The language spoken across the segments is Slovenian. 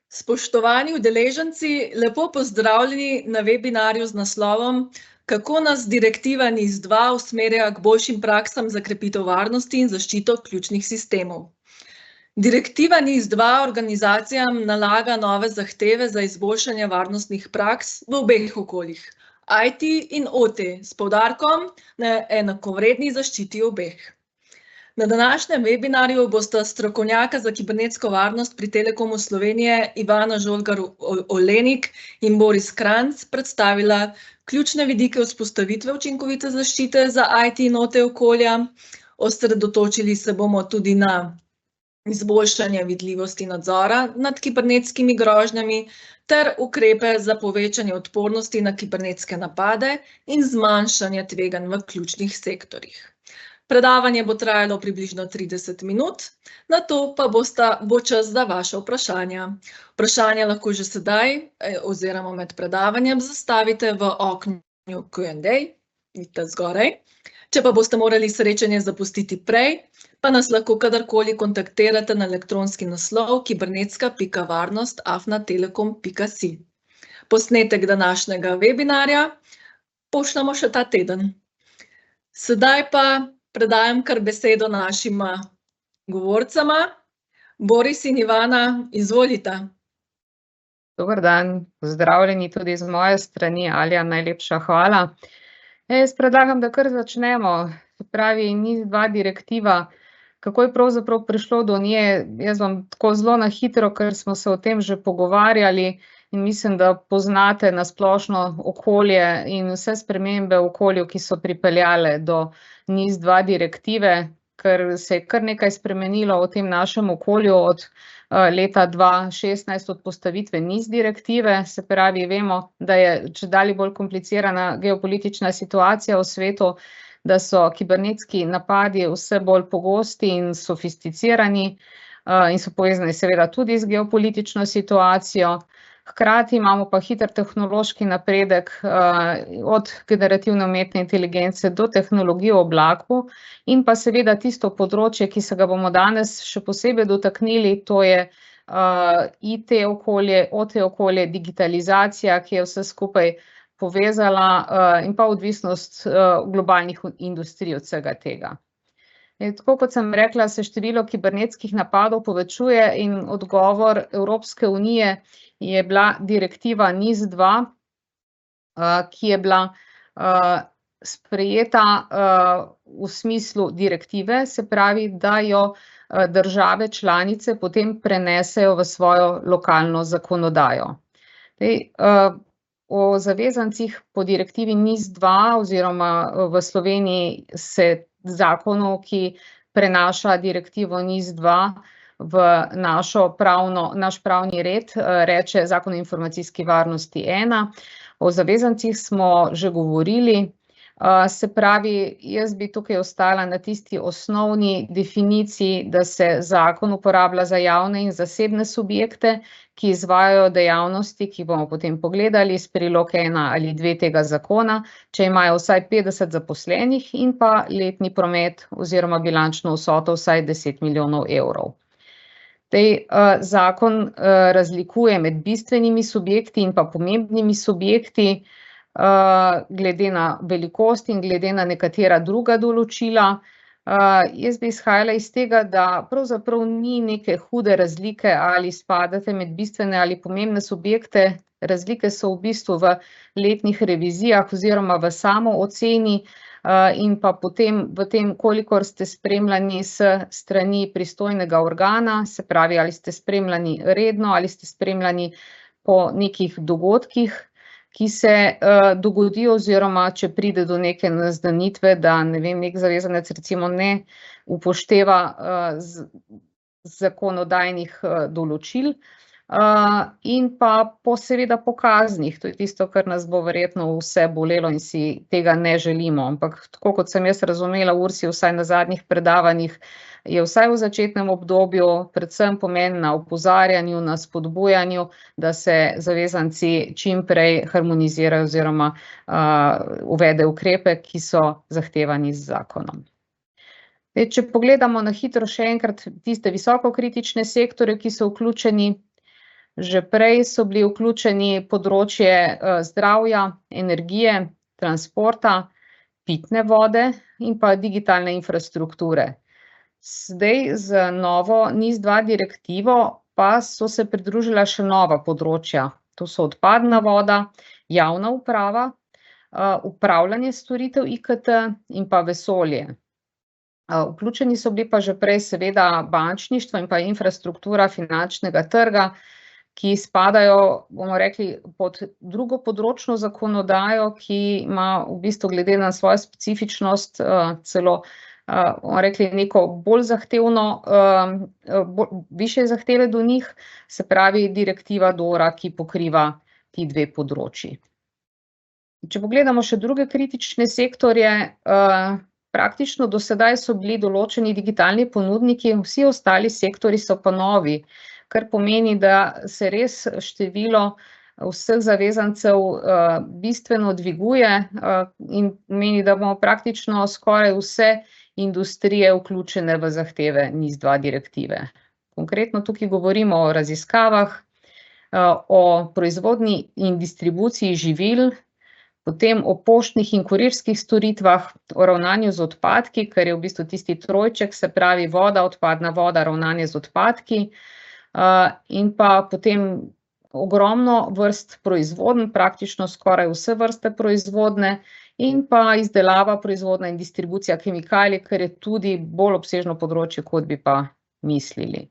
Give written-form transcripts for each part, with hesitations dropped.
Spoštovani udeleženci, lepo pozdravljeni na webinarju z naslovom Kako nas direktiva NIS2 usmerja k boljšim praksam za krepitev varnosti in zaščito ključnih sistemov. Direktiva NIS2 organizacijam nalaga nove zahteve za izboljšanje varnostnih praks v obeh okoljih, IT in OT, s poudarkom na enakovredni zaščiti obeh. Na današnjem webinarju bosta strokovnjaka za kibernetsko varnost pri Telekomu Slovenije Ivana Žolgar-Olenik in Boris Kranjc predstavila ključne vidike vzpostavitve učinkovite zaščite za IT in OT okolja. Osredotočili se bomo tudi na izboljšanje vidljivosti nadzora nad kibernetskimi grožnjami ter ukrepe za povečanje odpornosti na kibernetske napade in zmanjšanje tveganj v ključnih sektorjih. Predavanje bo trajalo približno 30 minut, nato pa bo čas za vaše vprašanja. Vprašanja lahko že sedaj oziroma med predavanjem zastavite v oknu Q&A, vidite zgoraj. Če pa boste morali srečanje zapustiti prej, pa nas lahko kadarkoli kontaktirate na elektronski naslov kibernetska.varnost@telekom.si. Posnetek današnjega webinarja pošljemo še ta teden. Sedaj pa predajam kar besedo našima govorcama. Boris in Ivana, izvolita. Dober dan, pozdravljeni tudi z moje strani, Alja, najlepša hvala. Jaz predlagam, da kar začnemo, se pravi NIS2 direktiva, kako je pravzaprav prišlo do nje. Jaz bom tako zelo na hitro, ker smo se o tem že pogovarjali in mislim, da poznate na splošno okolje in vse spremembe v okolju, ki so pripeljale do NIS2 direktive, ker se je kar nekaj spremenilo v tem našem okolju od leta 2016 od postavitve NIS direktive, se pravi, vemo, da je čedalje bolj komplicirana geopolitična situacija v svetu, da so kibernetski napadi vse bolj pogosti in sofisticirani in so povezani seveda tudi z geopolitično situacijo. Hkrati imamo pa hiter tehnološki napredek od generativne umetne inteligence do tehnologije v oblaku in pa seveda tisto področje, ki se ga bomo danes še posebej dotaknili, to je IT okolje, OT okolje, digitalizacija, ki je vse skupaj povezala in pa odvisnost globalnih industrij od vsega tega. Tako kot sem rekla, se število kibernetskih napadov povečuje in odgovor Evropske unije je bila direktiva NIS2, ki je bila sprejeta v smislu direktive, se pravi, da jo države članice potem prenesejo v svojo lokalno zakonodajo. O zavezancih po direktivi NIS2 oziroma v Sloveniji se zakonu, ki prenaša direktivo NIS2 v naš pravni red, reče Zakon o informacijski varnosti 1. O zavezancih smo že govorili, se pravi, jaz bi tukaj ostala na tisti osnovni definiciji, da se zakon uporablja za javne in zasebne subjekte, ki izvajajo dejavnosti, ki bomo potem pogledali iz priloge 1 ali 2 tega zakona, če imajo vsaj 50 zaposlenih in pa letni promet oziroma bilančno vsoto vsaj 10 milijonov evrov. Zakon razlikuje med bistvenimi subjekti in pa pomembnimi subjekti, glede na velikost in glede na nekatera druga določila. Jaz bi izhajala iz tega, da pravzaprav ni neke hude razlike, ali spadate med bistvene ali pomembne subjekte. Razlike so v bistvu v letnih revizijah oziroma v samooceni in pa potem v tem, kolikor ste spremljani s strani pristojnega organa, se pravi, ali ste spremljani redno, ali ste spremljani po nekih dogodkih, ki se dogodijo oziroma če pride do neke naznanitve, da nek zavezanec recimo ne upošteva zakonodajnih določil in pa seveda po kaznih, to je tisto, kar nas bo verjetno vse bolelo in si tega ne želimo, ampak tako kot sem jaz razumela Ursi, vsaj na zadnjih predavanjih, je vsaj v začetnem obdobju predvsem pomen na opozarjanju, na spodbujanju, da se zavezanci čim prej harmonizirajo oziroma uvedejo ukrepe, ki so zahtevani z zakonom. Če pogledamo na hitro še enkrat tiste visokokritične sektorje, ki so vključeni, Že prej so bili vključeni področje zdravja, energije, transporta, pitne vode in pa digitalne infrastrukture. Zdaj z novo NIS2 direktivo pa so se pridružila še nova področja. To so odpadna voda, javna uprava, upravljanje storitev IKT in pa vesolje. Vključeni so bili pa že prej seveda bančništvo in pa infrastruktura finančnega trga, ki spadajo, bomo rekli, pod drugo področno zakonodajo, ki ima v bistvu glede na svojo specifičnost celo, bomo rekli, neko bolj zahtevno, višje zahteve do njih, se pravi direktiva DORA, ki pokriva ti dve področji. Če pogledamo še druge kritične sektorje, praktično do sedaj so bili določeni digitalni ponudniki, vsi ostali sektorji so pa novi, kar pomeni, da se res število vseh zavezancev bistveno dviguje in pomeni, da bomo praktično skoraj vse industrije vključene v zahteve NIS2 direktive. Konkretno tukaj govorimo o raziskavah, o proizvodnji in distribuciji živil, potem o poštnih in kurirskih storitvah, o ravnanju z odpadki, ker je v bistvu tisti trojček, se pravi voda, odpadna voda, ravnanje z odpadki, in pa potem ogromno vrst proizvodnj, praktično skoraj vse vrste proizvodne, in pa izdelava, proizvodnja in distribucija kemikalij, kar je tudi bolj obsežno področje, kot bi pa mislili.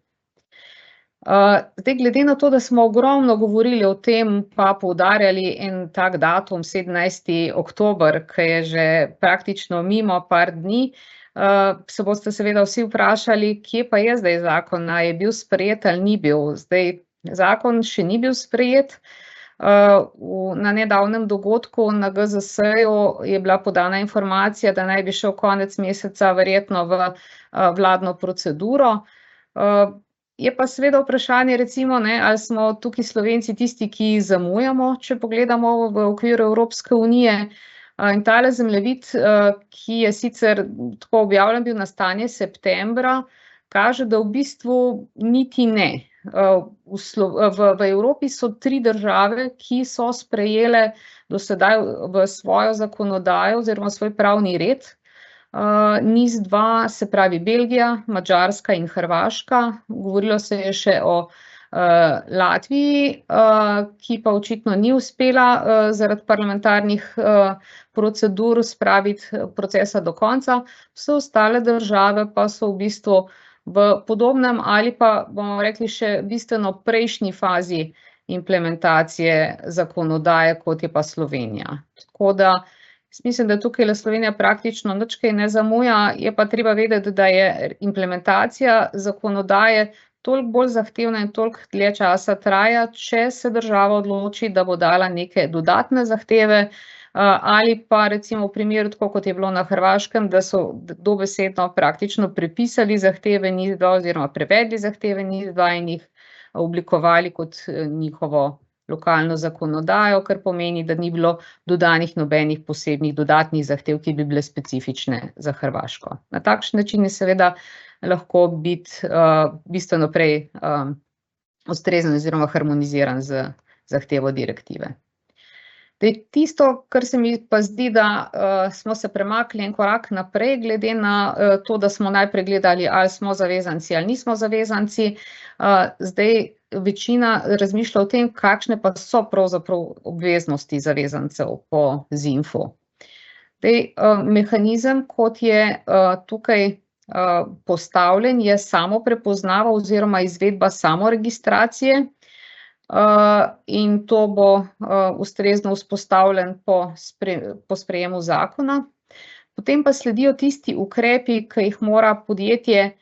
Zdaj, glede na to, da smo ogromno govorili o tem, pa poudarjali en tak datum, 17. oktober, ki je že praktično mimo par dni, se boste seveda vsi vprašali, kje pa je zdaj zakon, a je bil sprejet ali ni bil. Zdaj, zakon še ni bil sprejet. Na nedavnem dogodku na GZS-ju je bila podana informacija, da naj bi šel konec meseca verjetno v vladno proceduro. Je pa seveda vprašanje, recimo, ali smo tukaj Slovenci tisti, ki zamujamo, če pogledamo v okviru Evropske unije. In tale zemljevid, ki je sicer tako objavljen bil na stanje septembra, kaže, da v bistvu niti ne. V Evropi so 3 države, ki so sprejele do sedaj v svojo zakonodajo oziroma svoj pravni red NIS2, se pravi Belgija, Madžarska in Hrvaška. Govorilo se je še o Latviji, ki pa očitno ni uspela zaradi parlamentarnih procedur spraviti procesa do konca. Vse ostale države pa so v bistvu v podobnem ali pa, bomo rekli, še bistveno prejšnji fazi implementacije zakonodaje, kot je pa Slovenija. Tako da mislim, da tukaj Slovenija praktično nič kaj ne zamuja, je pa treba vedeti, da je implementacija zakonodaje toliko bolj zahtevna in toliko dlje časa traja, če se država odloči, da bo dala neke dodatne zahteve, ali pa recimo v primeru, tako kot je bilo na Hrvaškem, da so dobesedno praktično prepisali zahteve NIS2 oziroma prevedli zahteve NIS2 in jih oblikovali kot njihovo lokalno zakonodajo, kar pomeni, da ni bilo dodanih nobenih posebnih dodatnih zahtev, ki bi bile specifične za Hrvaško. Na takšen način je seveda lahko biti bistveno prej ustrezen oziroma harmoniziran z zahtevo direktive. Tisto, kar se mi pa zdi, da smo se premaknili en korak naprej, glede na to, da smo najprej gledali, ali smo zavezanci ali nismo zavezanci, zdaj večina razmišlja o tem, kakšne pa so pravzaprav obveznosti zavezancev po ZINF-u. Mehanizem, kot je tukaj postavljen, je samoprepoznava oziroma izvedba samoregistracije, in to bo ustrezno vzpostavljen po sprejemu zakona. Potem pa sledijo tisti ukrepi, ki jih mora podjetje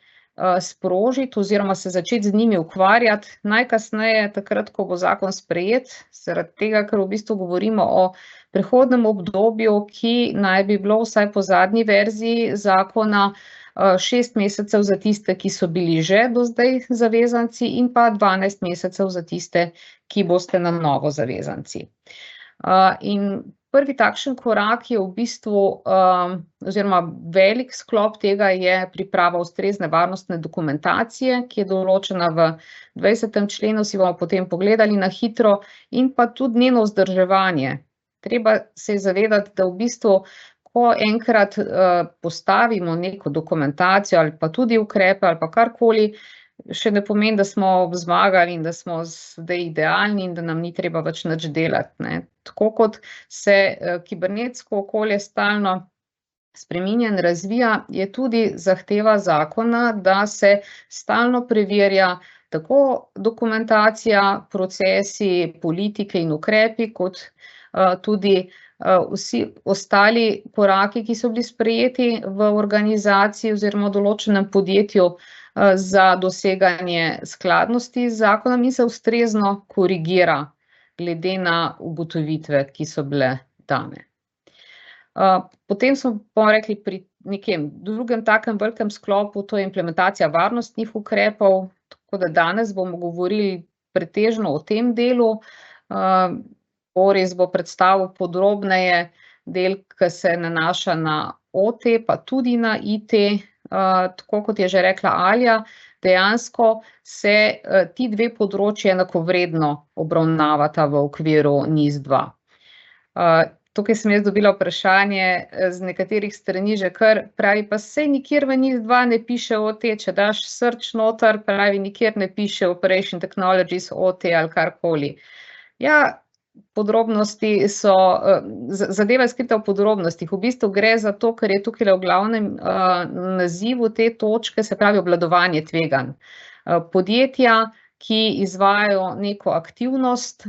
sprožiti oziroma se začeti z njimi ukvarjati, najkasneje takrat, ko bo zakon sprejet, zaradi tega, ker v bistvu govorimo o prehodnem obdobju, ki naj bi bilo vsaj po zadnji verziji zakona 6 mesecev za tiste, ki so bili že do zdaj zavezanci, in pa 12 mesecev za tiste, ki boste na novo zavezanci. In Prvi takšen korak je v bistvu, oziroma velik sklop tega je priprava ustrezne varnostne dokumentacije, ki je določena v 20. členu, si bomo potem pogledali na hitro, in pa tudi njeno vzdrževanje. Treba se je zavedati, da v bistvu, ko enkrat postavimo neko dokumentacijo ali pa tudi ukrepe ali pa karkoli, še ne pomeni, da smo zmagali in da smo zdaj idealni in da nam ni treba več nič delati, ne. Tako kot se kibernetsko okolje stalno spreminja in razvija, je tudi zahteva zakona, da se stalno preverja tako dokumentacija, procesi, politike in ukrepi, kot tudi vsi ostali koraki, ki so bili sprejeti v organizaciji oziroma v določenem podjetju, za doseganje skladnosti z zakonom in se ustrezno korigira glede na ugotovitve, ki so bile dane. Potem smo rekli pri nekem drugem takem velikem sklopu, to je implementacija varnostnih ukrepov, tako da danes bomo govorili pretežno o tem delu. Boris bo predstavil podrobneje del, ki se nanaša na OT, pa tudi na IT. Tako kot je že rekla Alja, dejansko se ti dve področji enakovredno obravnavata v okviru NIS2. Tukaj sem jaz dobila vprašanje z nekaterih strani že kar, pravi, pa saj nikjer v NIS2 ne piše OT, če daš search noter, pravi, nikjer ne piše Operation Technologies, OT ali karkoli. Ja, podrobnosti so, zadeva je skrita v podrobnostih, v bistvu gre za to, ker je tukaj v glavnem nazivu te točke, se pravi obvladovanje tveganj. Podjetja, ki izvajajo neko aktivnost,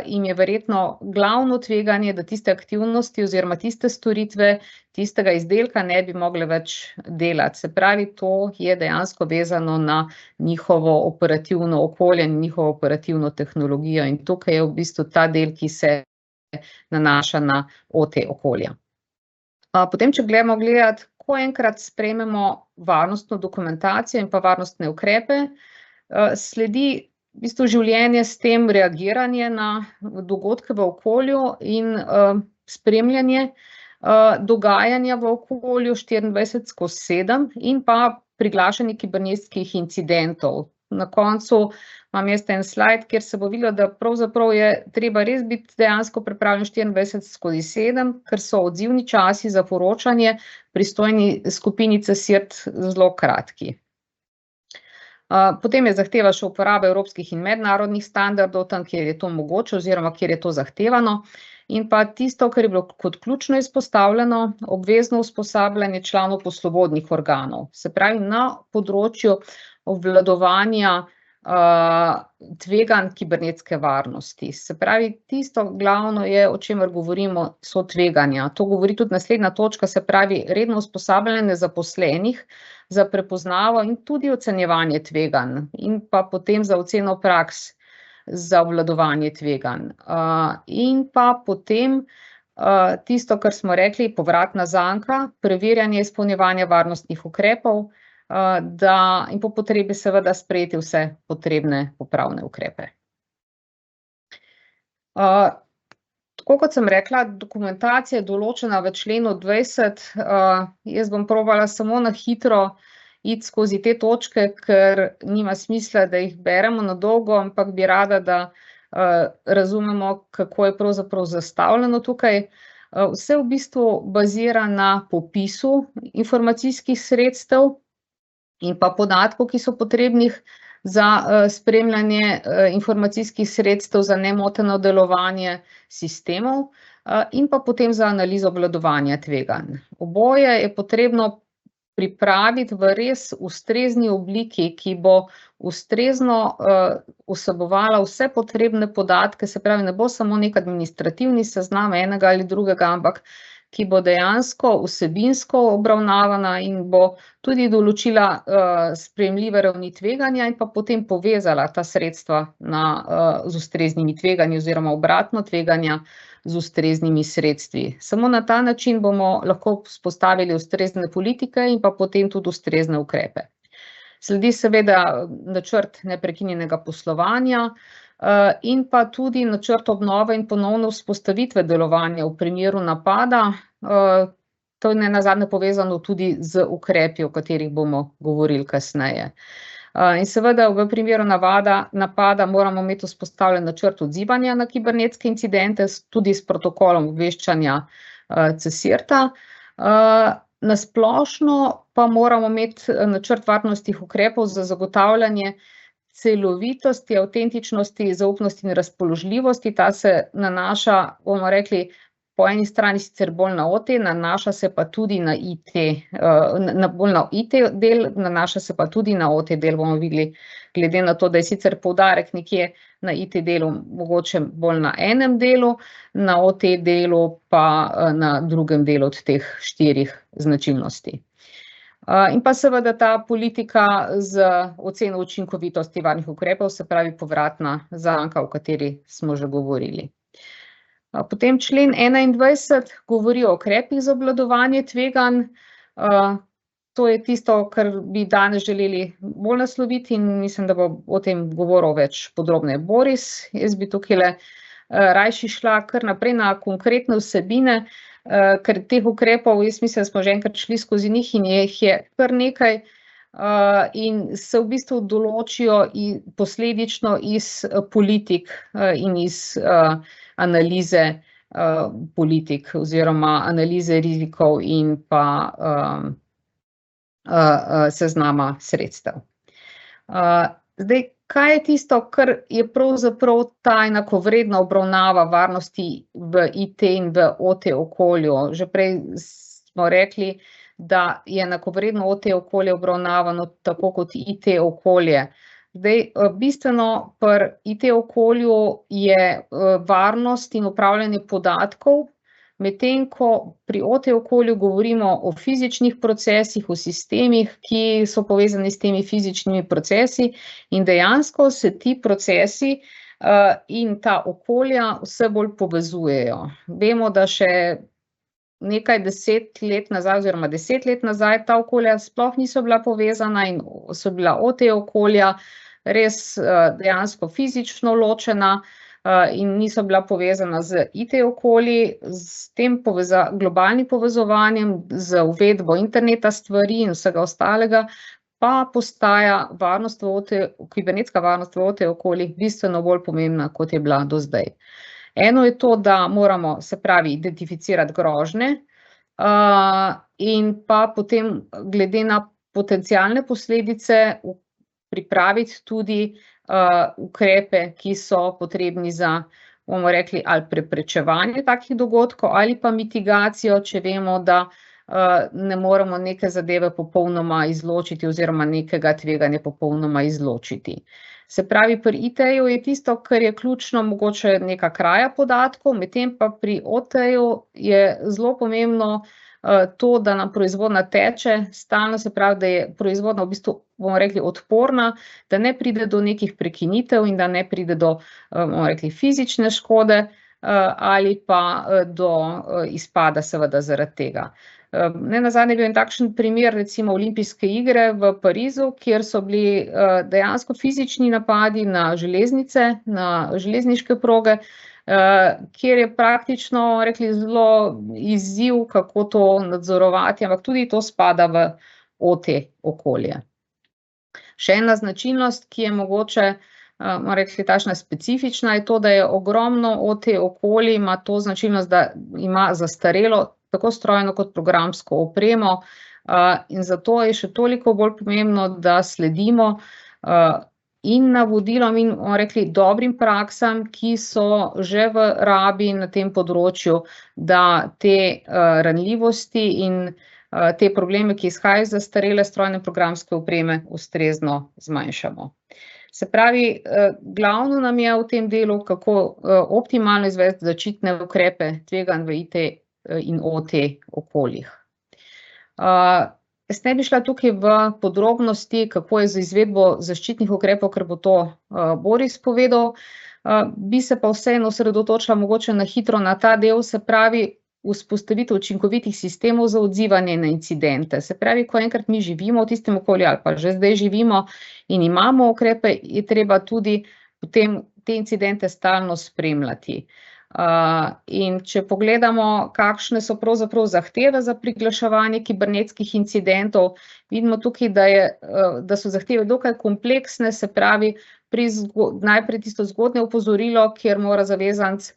jim je verjetno glavno tveganje, da tiste aktivnosti oziroma tiste storitve, tistega izdelka ne bi mogle več delati. Se pravi, to je dejansko vezano na njihovo operativno okolje in njihovo operativno tehnologijo in tukaj je v bistvu ta del, ki se nanaša na OT okolja. Potem, če gremo gledati, ko enkrat sprejmemo varnostno dokumentacijo in pa varnostne ukrepe, sledi v bistvu življenje s tem, reagiranje na dogodke v okolju in spremljanje dogajanja v okolju 24/7 in pa priglašanje kibernetskih incidentov. Na koncu imam jaz en slajd, kjer se bo videlo, da pravzaprav je treba res biti dejansko pripravljen 24/7, ker so odzivni časi za poročanje pristojni skupini CSIRT zelo kratki. Potem je zahteva še uporaba evropskih in mednarodnih standardov, tam, kjer je to mogoče oziroma kjer je to zahtevano. In pa tisto, kar je bilo kot ključno izpostavljeno, obvezno usposabljanje članov poslovodnih organov. Se pravi, na področju obvladovanja tveganj kibernetske varnosti. Se pravi, tisto glavno je, o čemer govorimo, so tveganja. To govori tudi naslednja točka, se pravi, redno usposabljanje zaposlenih za prepoznavo in tudi ocenjevanje tveganj in pa potem za oceno praks za obvladovanje tveganj. In pa potem tisto, kar smo rekli, povratna zanka, preverjanje izpolnjevanja varnostnih ukrepov, in po potrebi seveda sprejeti vse potrebne popravne ukrepe. Tako kot sem rekla, dokumentacija je določena v členu 20, jaz bom probala samo na hitro iti skozi te točke, ker nima smisla, da jih beremo na dolgo, ampak bi rada, da razumemo, kako je pravzaprav zastavljeno tukaj. Vse v bistvu bazira na popisu informacijskih sredstev in pa podatkov, ki so potrebnih za spremljanje informacijskih sredstev, za nemoteno delovanje sistemov in pa potem za analizo obvladovanja tveganj. Oboje je potrebno pripraviti v res ustrezni obliki, ki bo ustrezno vsebovala vse potrebne podatke, se pravi, ne bo samo nek administrativni seznam enega ali drugega, ampak ki bo dejansko vsebinsko obravnavana in bo tudi določila sprejemljive ravni tveganja in pa potem povezala ta sredstva z ustreznimi tveganji oziroma obratno tveganja z ustreznimi sredstvi. Samo na ta način bomo lahko vzpostavili ustrezne politike in pa potem tudi ustrezne ukrepe. Sledi seveda načrt neprekinjenega poslovanja, in pa tudi načrt obnove in ponovne vzpostavitve delovanja v primeru napada. To je nenazadnje povezano tudi z ukrepi, o katerih bomo govorili kasneje. In seveda v primeru napada moramo imeti vzpostavljen načrt odzivanja na kibernetske incidente, tudi s protokolom obveščanja CSIRT-a. Na splošno pa moramo imeti načrt varnostnih ukrepov za zagotavljanje celovitosti, avtentičnosti, zaupnosti in razpoložljivosti. Ta se nanaša, bomo rekli, po eni strani sicer bolj na OT, nanaša se pa tudi na IT, bolj na IT del, nanaša se pa tudi na OT del, bomo videli, glede na to, da je sicer poudarek nekje na IT delu, mogoče bolj na enem delu, na OT delu pa na drugem delu od teh 4 značilnosti. In pa seveda ta politika z oceno učinkovitosti varnih ukrepov, se pravi povratna zanka, o kateri smo že govorili. Potem člen 21 govori o ukrepih za obvladovanje tveganj. To je tisto, kar bi danes želeli bolj nasloviti in mislim, da bo o tem govoril več podrobneje Boris. Jaz bi tukaj rajši šla kar naprej na konkretne vsebine, ker teh ukrepov, jaz mislim, da smo že enkrat šli skozi njih in jih je kar nekaj in se v bistvu določijo posledično iz politik in iz analize politik oziroma analize rizikov in pa seznama sredstev. Zdaj, kaj je tisto, kar je pravzaprav ta enakovredna obravnava varnosti v IT in v OT okolju? Že prej smo rekli, da je enakovredno OT okolje obravnavano tako kot IT okolje. Zdaj, bistveno pri IT okolju je varnost in upravljanje podatkov, medtem ko pri OT okolju govorimo o fizičnih procesih, o sistemih, ki so povezani s temi fizičnimi procesi in dejansko se ti procesi in ta okolja vse bolj povezujejo. Vemo, da še nekaj 10 let nazaj oziroma 10 let nazaj ta okolja sploh niso bila povezana in so bila OT okolja res dejansko fizično ločena in niso bila povezana z IT okolji, s tem globalnim povezovanjem, z uvedbo interneta stvari in vsega ostalega, pa postaja kibernetska varnost v OT okoljih bistveno bolj pomembna, kot je bila do zdaj. Eno je to, da moramo, se pravi, identificirati grožnje in pa potem glede na potencialne posledice pripraviti tudi ukrepe, ki so potrebni za, bomo rekli, ali preprečevanje takih dogodkov ali pa mitigacijo, če vemo, da ne moremo neke zadeve popolnoma izločiti oziroma nekega tveganja popolnoma izločiti. Se pravi, pri IT-ju je tisto, kar je ključno, mogoče neka kraja podatkov, medtem pa pri OT-ju je zelo pomembno to, da nam proizvodnja teče stalno, se pravi, da je proizvodnja v bistvu, bomo rekli, odporna, da ne pride do nekih prekinitev in da ne pride do, bomo rekli, fizične škode ali pa do izpada seveda zaradi tega. Nenazadnje je bil en takšen primer, recimo Olimpijske igre v Parizu, kjer so bili dejansko fizični napadi na železnice, na železniške proge, kjer je praktično, rekli, zelo izziv, kako to nadzorovati, ampak tudi to spada v OT okolje. Še ena značilnost, ki je mogoče, bomo rekli, takšna specifična, je to, da je ogromno OT okolij, ima to značilnost, da ima zastarelo tako strojno kot programsko opremo in zato je še toliko bolj pomembno, da sledimo in navodilom in, bomo rekli, dobrim praksam, ki so že v rabi na tem področju, da te ranljivosti in te probleme, ki izhajajo iz zastarele strojne programske opreme, ustrezno zmanjšamo. Se pravi, glavno nam je v tem delu, kako optimalno izvesti zaščitne ukrepe tveganj v IT in OT okoljih. Jaz ne bi šla tukaj v podrobnosti, kako je z izvedbo zaščitnih ukrepov, ker bo to Boris povedal, bi se pa vseeno osredotočila mogoče na hitro na ta del, se pravi, vzpostavitev učinkovitih sistemov za odzivanje na incidente. Se pravi, ko enkrat mi živimo v tistem okolju ali pa že zdaj živimo in imamo ukrepe, je treba tudi potem te incidente stalno spremljati. In če pogledamo, kakšne so pravzaprav zahteve za priglaševanje kibernetskih incidentov, vidimo tukaj, da so zahteve dokaj kompleksne, se pravi, najprej tisto zgodnje opozorilo, kjer mora zavezanec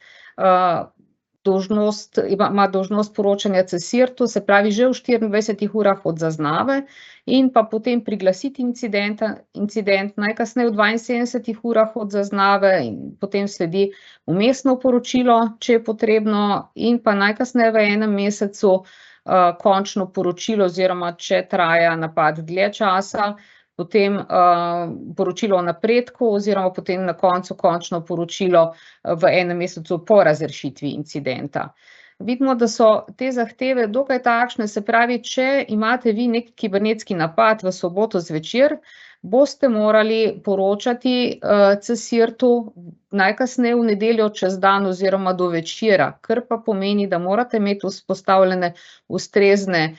ima dolžnost poročanja CSIRT-u, se pravi že v 24 urah od zaznave, in pa potem priglasiti incident najkasneje v 72 urah od zaznave, in potem sledi vmesno poročilo, če je potrebno, in pa najkasneje v enem mesecu končno poročilo, oziroma če traja napad dlje časa, potem poročilo o napredku, oziroma potem na koncu končno poročilo v enem mesecu po razrešitvi incidenta. Vidimo, da so te zahteve dokaj takšne, se pravi, če imate vi nek kibernetski napad v soboto zvečer, boste morali poročati CSIRT-u najkasneje v nedeljo čez dan oziroma do večera, kar pa pomeni, da morate imeti vzpostavljene ustrezne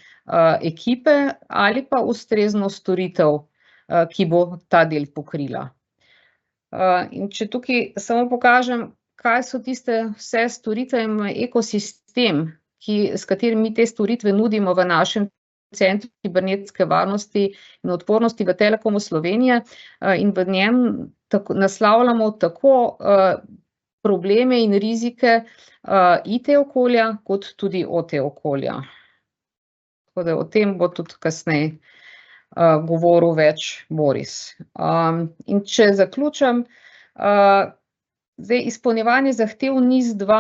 ekipe ali pa ustrezno storitev, ki bo ta del pokrila. In če tukaj samo pokažem, kaj so tiste vse storitve in ekosistem, s katerim mi te storitve nudimo v našem Centru kibernetske varnosti in odpornosti v Telekomu Slovenije, in v njem naslavljamo tako probleme in rizike IT okolja, kot tudi OT okolja. Tako da o tem bo tudi kasneje govoril več Boris. In če zaključim, zdaj izpolnjevanje zahtev NIS2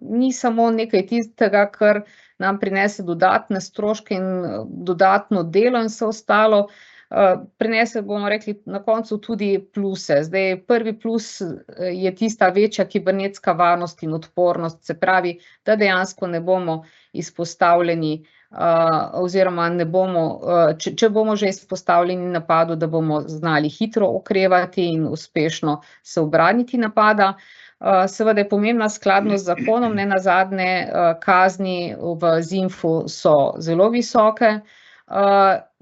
ni samo nekaj tistega, kar nam prinese dodatne stroške in dodatno delo in vse ostalo, prinese, bomo rekli, na koncu tudi pluse. Zdaj, prvi plus je tista večja kibernetska varnost in odpornost, se pravi, da dejansko ne bomo izpostavljeni oziroma ne bomo, če bomo že izpostavljeni napadu, da bomo znali hitro okrevati in uspešno se ubraniti napada. Seveda je pomembna skladnost z zakonom, nenazadnje kazni v ZINF-u so zelo visoke.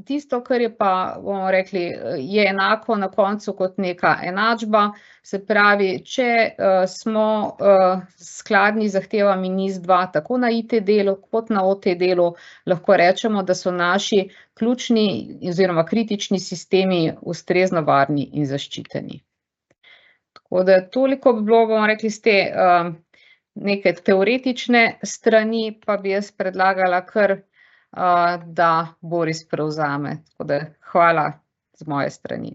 Tisto, kar je pa, bomo rekli, je enako na koncu kot neka enačba, se pravi, če smo skladni z zahtevami NIS2 tako na IT delu kot na OT delu, lahko rečemo, da so naši ključni oziroma kritični sistemi ustrezno varni in zaščiteni. Tako da toliko bi bilo, bomo rekli, z te neke teoretične strani, pa bi jaz predlagala kar, da Boris prevzame. Tako da hvala z moje strani.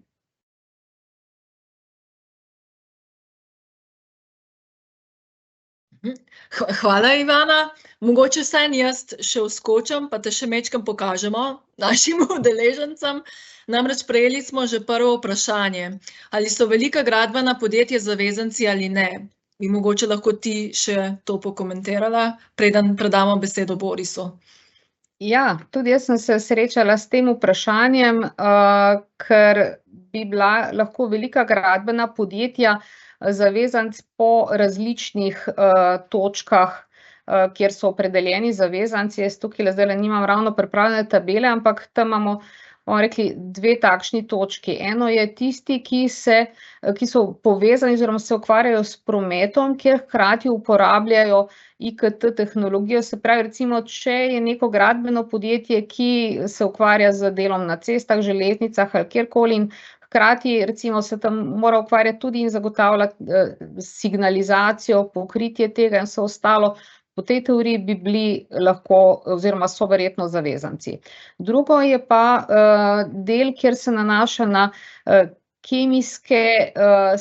Hvala, Ivana. Mogoče vseeno jaz še vskočim, pa te še majčkeno pokažemo našim udeležencem. Namreč prejeli smo že prvo vprašanje, ali so velika gradbena podjetja zavezanci ali ne. Bi mogoče lahko ti še to pokomentirala, preden predamo besedo Borisu. Ja, tudi jaz sem se srečala s tem vprašanjem, ker bi bila lahko velika gradbena podjetja zavezanc po različnih točkah, kjer so opredeljeni zavezanci. Jaz tukaj zdajle nimam ravno pripravljene tabele, ampak tam imamo, bomo rekli, dve takšni točki. Eno je tisti, ki so povezani oziroma se ukvarjajo s prometom, kjer hkrati uporabljajo IKT tehnologijo, se pravi, recimo, če je neko gradbeno podjetje, ki se ukvarja z delom na cestah, železnicah ali kjerkoli, in hkrati recimo se tam mora ukvarjati tudi in zagotavljati signalizacijo, pokritje tega in vse ostalo, po tej teoriji bi bili lahko oziroma so verjetno zavezanci. Drugo je pa del, kjer se nanaša na kemijske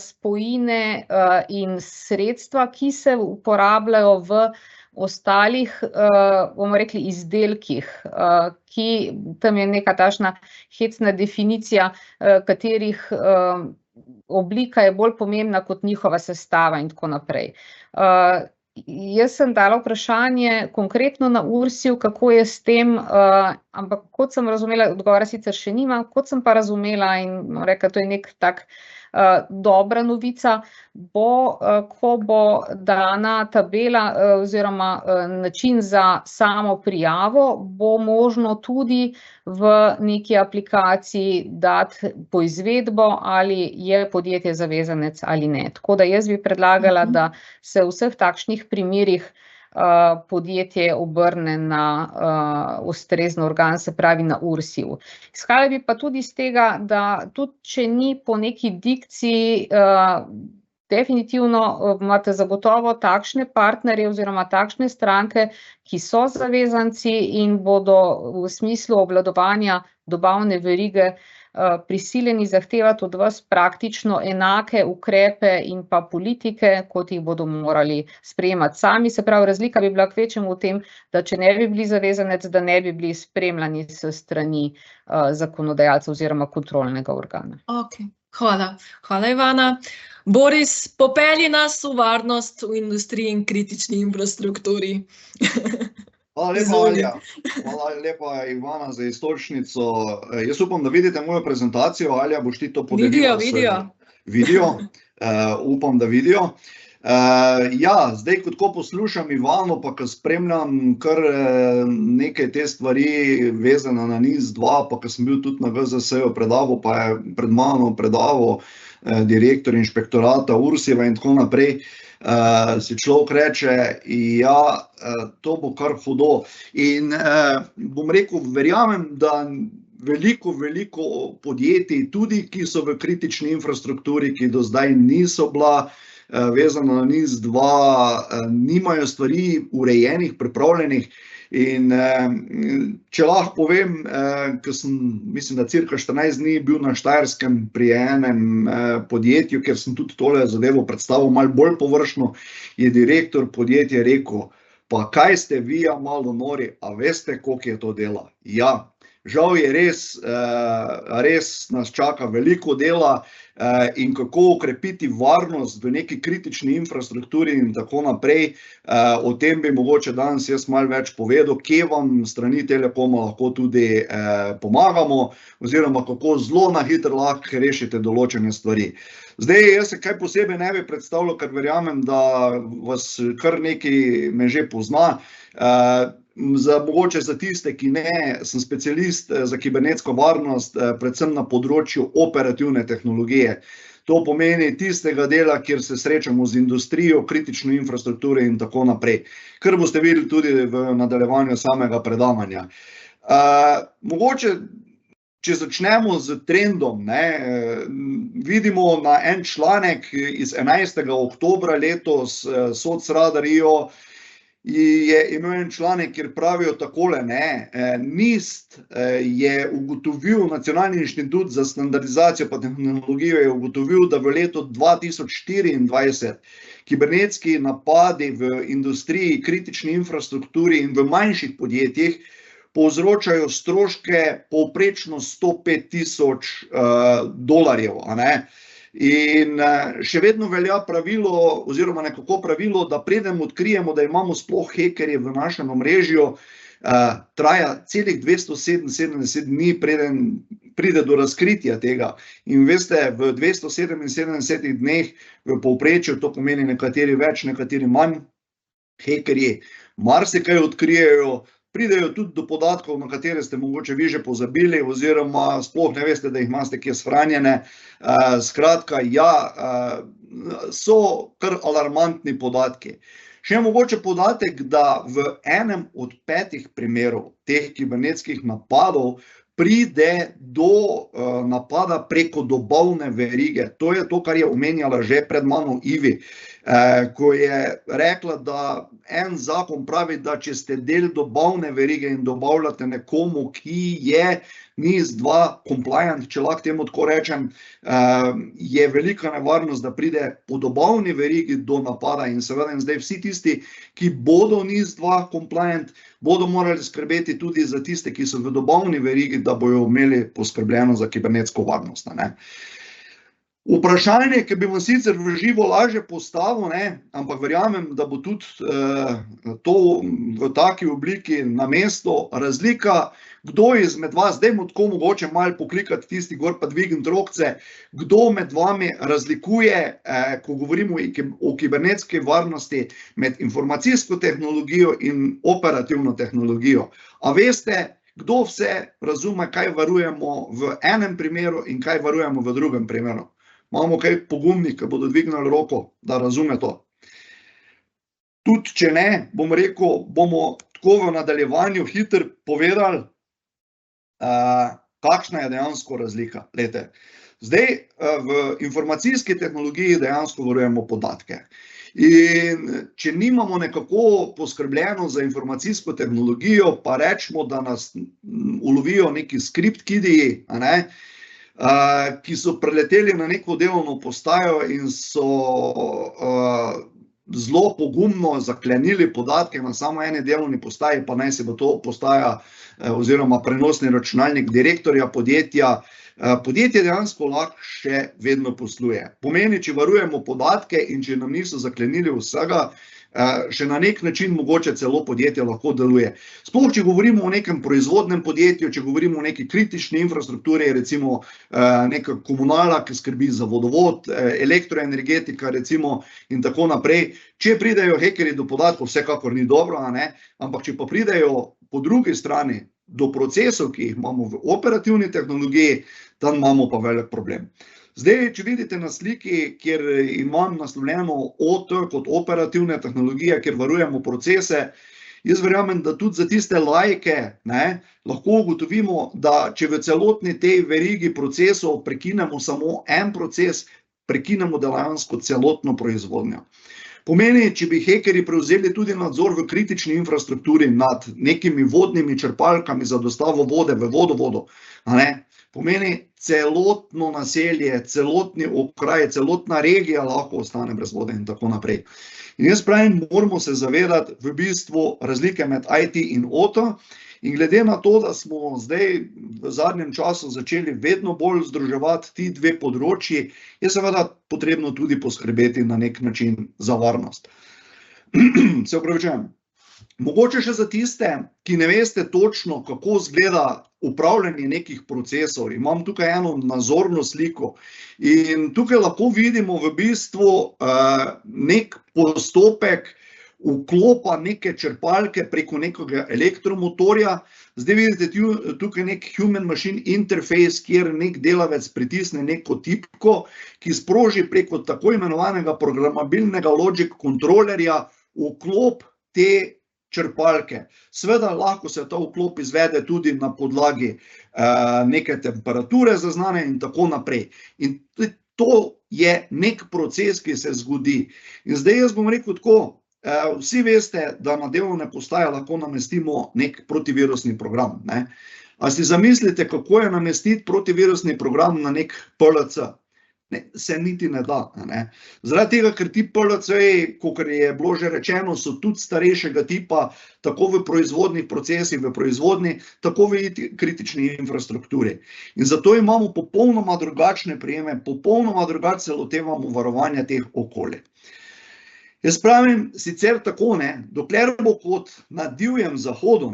spojine in sredstva, ki se uporabljajo v ostalih, bomo rekli, izdelkih, ki tam je neka takšna hecna definicija, katerih oblika je bolj pomembna kot njihova sestava in tako naprej. Jaz sem dala vprašanje konkretno na URSIV, kako je s tem, ampak kot sem razumela, odgovora sicer še nimam, kot sem pa razumela in rekla, to je nek tak dobra novica, ko bo dana tabela oziroma način za samo prijavo, bo možno tudi v neki aplikaciji dati poizvedbo, ali je podjetje zavezanec ali ne. Tako da jaz bi predlagala, da se v vseh takšnih primerih podjetje obrne na ustrezen organ, se pravi na URSIV. Izhajala bi pa tudi iz tega, da tudi če ni po neki dikciji, definitivno imate zagotovo takšne partnerje oziroma takšne stranke, ki so zavezanci in bodo v smislu obvladovanja dobavne verige prisiljeni zahtevati od vas praktično enake ukrepe in pa politike, kot jih bodo morali sprejemati sami. Se pravi, razlika bi bila kvečjemu v tem, da če ne bi bili zavezanec, da ne bi bili spremljani s strani zakonodajalca oziroma kontrolnega organa. Ok, hvala. Hvala, Ivana. Boris, popelji nas v varnost v industriji in kritični infrastrukturi. Hvala lepa, Alja. Hvala lepa, Ivana, za iztočnico. Jaz upam, da vidite mojo prezentacijo. Alja, boš ti to podelila? Vidijo. Upam, da vidijo. Ja, zdaj, ko poslušam Ivano, pa ko spremljam kar nekaj te stvari vezane na NIS2, pa ko sem bil tudi na GZS-ju predaval, pa je pred mano predaval direktor inšpektorata URSIV in tako naprej, si človek reče, ja, to bo kar hudo. In bom rekel, verjamem, da veliko podjetij, tudi ki so v kritični infrastrukturi, ki do zdaj niso bila vezana na NIS2, nimajo stvari urejenih, pripravljenih. In če lahko povem, ko sem, mislim, da cirka 14 dni bil na Štajerskem pri enem podjetju, kjer sem tudi tole zadevo predstavil malo bolj površno, je direktor podjetja rekel, pa kaj ste vi malo nori, a veste, koliko je to dela? Ja, žal je res nas čaka veliko dela in kako okrepiti varnost v neki kritični infrastrukturi in tako naprej. O tem bi mogoče danes jaz malo več povedal, kje vam strani Telekoma lahko tudi pomagamo oziroma kako zelo na hitro lahko rešite določene stvari. Zdaj, jaz se kaj posebej ne bi predstavljal, ker verjamem, da vas kar nekaj me že pozna. Mogoče za tiste, ki ne, sem specialist za kibernetsko varnost, predvsem na področju operativne tehnologije. To pomeni tistega dela, kjer se srečamo z industrijo, kritično infrastrukturo in tako naprej. Kar boste videli tudi v nadaljevanju samega predavanja. Mogoče, če začnemo z trendom, vidimo na en članek iz 11. oktobra letos, Socradar.io, je imel en članek, kjer pravijo takole, NIST je ugotovil, Nacionalni inštitut za standardizacijo pa tehnologijo je ugotovil, da v letu 2024 kibernetski napadi v industriji, kritični infrastrukturi in v manjših podjetjih povzročajo stroške povprečno $105,000. In še vedno velja pravilo, oziroma nekako pravilo, da preden odkrijemo, da imamo sploh hekerje v našem omrežju, traja celih 277 dni, preden pride do razkritja tega. In veste, v 277 dneh v povprečju, to pomeni nekateri več, nekateri manj, hekerji marsikaj odkrijejo, pridejo tudi do podatkov, na katere ste mogoče vi že pozabili, oziroma sploh ne veste, da jih imate kje shranjene. Skratka, ja, so kar alarmantni podatki. Še mogoče podatek, da v enem od 5 primerov teh kibernetskih napadov pride do napada preko dobavne verige. To je to, kar je omenjala že pred mano Ivi, ko je rekla, da en zakon pravi, da če ste del dobavne verige in dobavljate nekomu, ki je NIS2 compliant, če lahko temu tako rečem, je velika nevarnost, da pride po dobavni verigi do napada. In seveda zdaj vsi tisti, ki bodo NIS2 compliant, bodo morali skrbeti tudi za tiste, ki so v dobavni verigi, da bojo imeli poskrbljeno za kibernetsko varnost. Vprašanje, ki bi vam sicer v živo lažje postavil, ampak verjamem, da bo tudi to v taki obliki na mesto razlika, kdo izmed vas, dajmo tako mogoče malo poklikati tisti gor pa dvigniti rokce, kdo med vami razlikuje, ko govorimo o kibernetski varnosti, med informacijsko tehnologijo in operativno tehnologijo. A veste, kdo vse razume, kaj varujemo v enem primeru in kaj varujemo v drugem primeru? Imamo kaj pogumnih, ki bodo dvignili roko, da razume to. Tudi če ne, bom rekel, bomo tako v nadaljevanju hitro povedali, kakšna je dejansko razlika. Glejte, zdaj v informacijski tehnologiji dejansko varujemo podatke. In če nimamo nekako poskrbljeno za informacijsko tehnologijo, pa rečemo, da nas ulovijo neki skript kidiji, ki so preleteli na neko delovno postajo in so zelo pogumno zaklenili podatke na samo eni delovni postaji, pa naj se bo to postaja oziroma prenosni računalnik direktorja podjetja. Podjetje dejansko lahko še vedno posluje. Pomeni, če varujemo podatke in če nam niso zaklenili vsega, še na nek način mogoče celo podjetje lahko deluje. Sploh, če govorimo o nekem proizvodnem podjetju, če govorimo o neki kritični infrastrukturi, recimo neka komunala, ki skrbi za vodovod, elektroenergetika recimo in tako naprej. Če pridejo hekerji do podatkov, vsekakor ni dobro, ampak če pa pridejo po drugi strani do procesov, ki jih imamo v operativni tehnologiji, tam imamo pa velik problem. Zdaj, če vidite na sliki, kjer imam naslovljeno OT kot operativne tehnologije, kjer varujemo procese, jaz verjamem, da tudi za tiste laike lahko ugotovimo, da če v celotni tej verigi procesov prekinemo samo en proces, prekinemo dejansko celotno proizvodnjo. Pomeni, če bi hekerji prevzeli tudi nadzor v kritični infrastrukturi nad nekimi vodnimi črpalkami za dostavo vode v vodovodu, pomeni celotno naselje, celotni okraj, celotna regija lahko ostane brez vode in tako naprej. In jaz pravim, moramo se zavedati v bistvu razlike med IT in OT in glede na to, da smo zdaj v zadnjem času začeli vedno bolj združevati ti dve področji, je seveda potrebno tudi poskrbeti na nek način za varnost. Se opravičujem. Mogoče še za tiste, ki ne veste točno, kako izgleda upravljanje nekih procesov. Imam tukaj eno nazorno sliko in tukaj lahko vidimo v bistvu nek postopek vklopa neke črpalke preko nekega elektromotorja. Zdaj vidite tukaj nek human machine interface, kjer nek delavec pritisne neko tipko, ki sproži preko tako imenovanega programabilnega logic controllerja vklop te črpalke. Seveda lahko se ta vklop izvede tudi na podlagi neke temperature zaznane in tako naprej. In to je nek proces, ki se zgodi. In zdaj jaz bom rekel tako, vsi veste, da na delovne postaje lahko namestimo nek protivirusni program. A si zamislite, kako je namestiti protivirusni program na nek PLC? Se niti ne da. Zaradi tega, ker ti PLC-ji, kakor je bilo že rečeno, so tudi starejšega tipa, tako v proizvodnih procesih, v proizvodni, tako v kritični infrastrukturi. In zato imamo popolnoma drugačne prijeme, popolnoma drugače se lotevamo varovanja teh okolij. Jaz pravim sicer tako, dokler bo kot na divjem zahodu,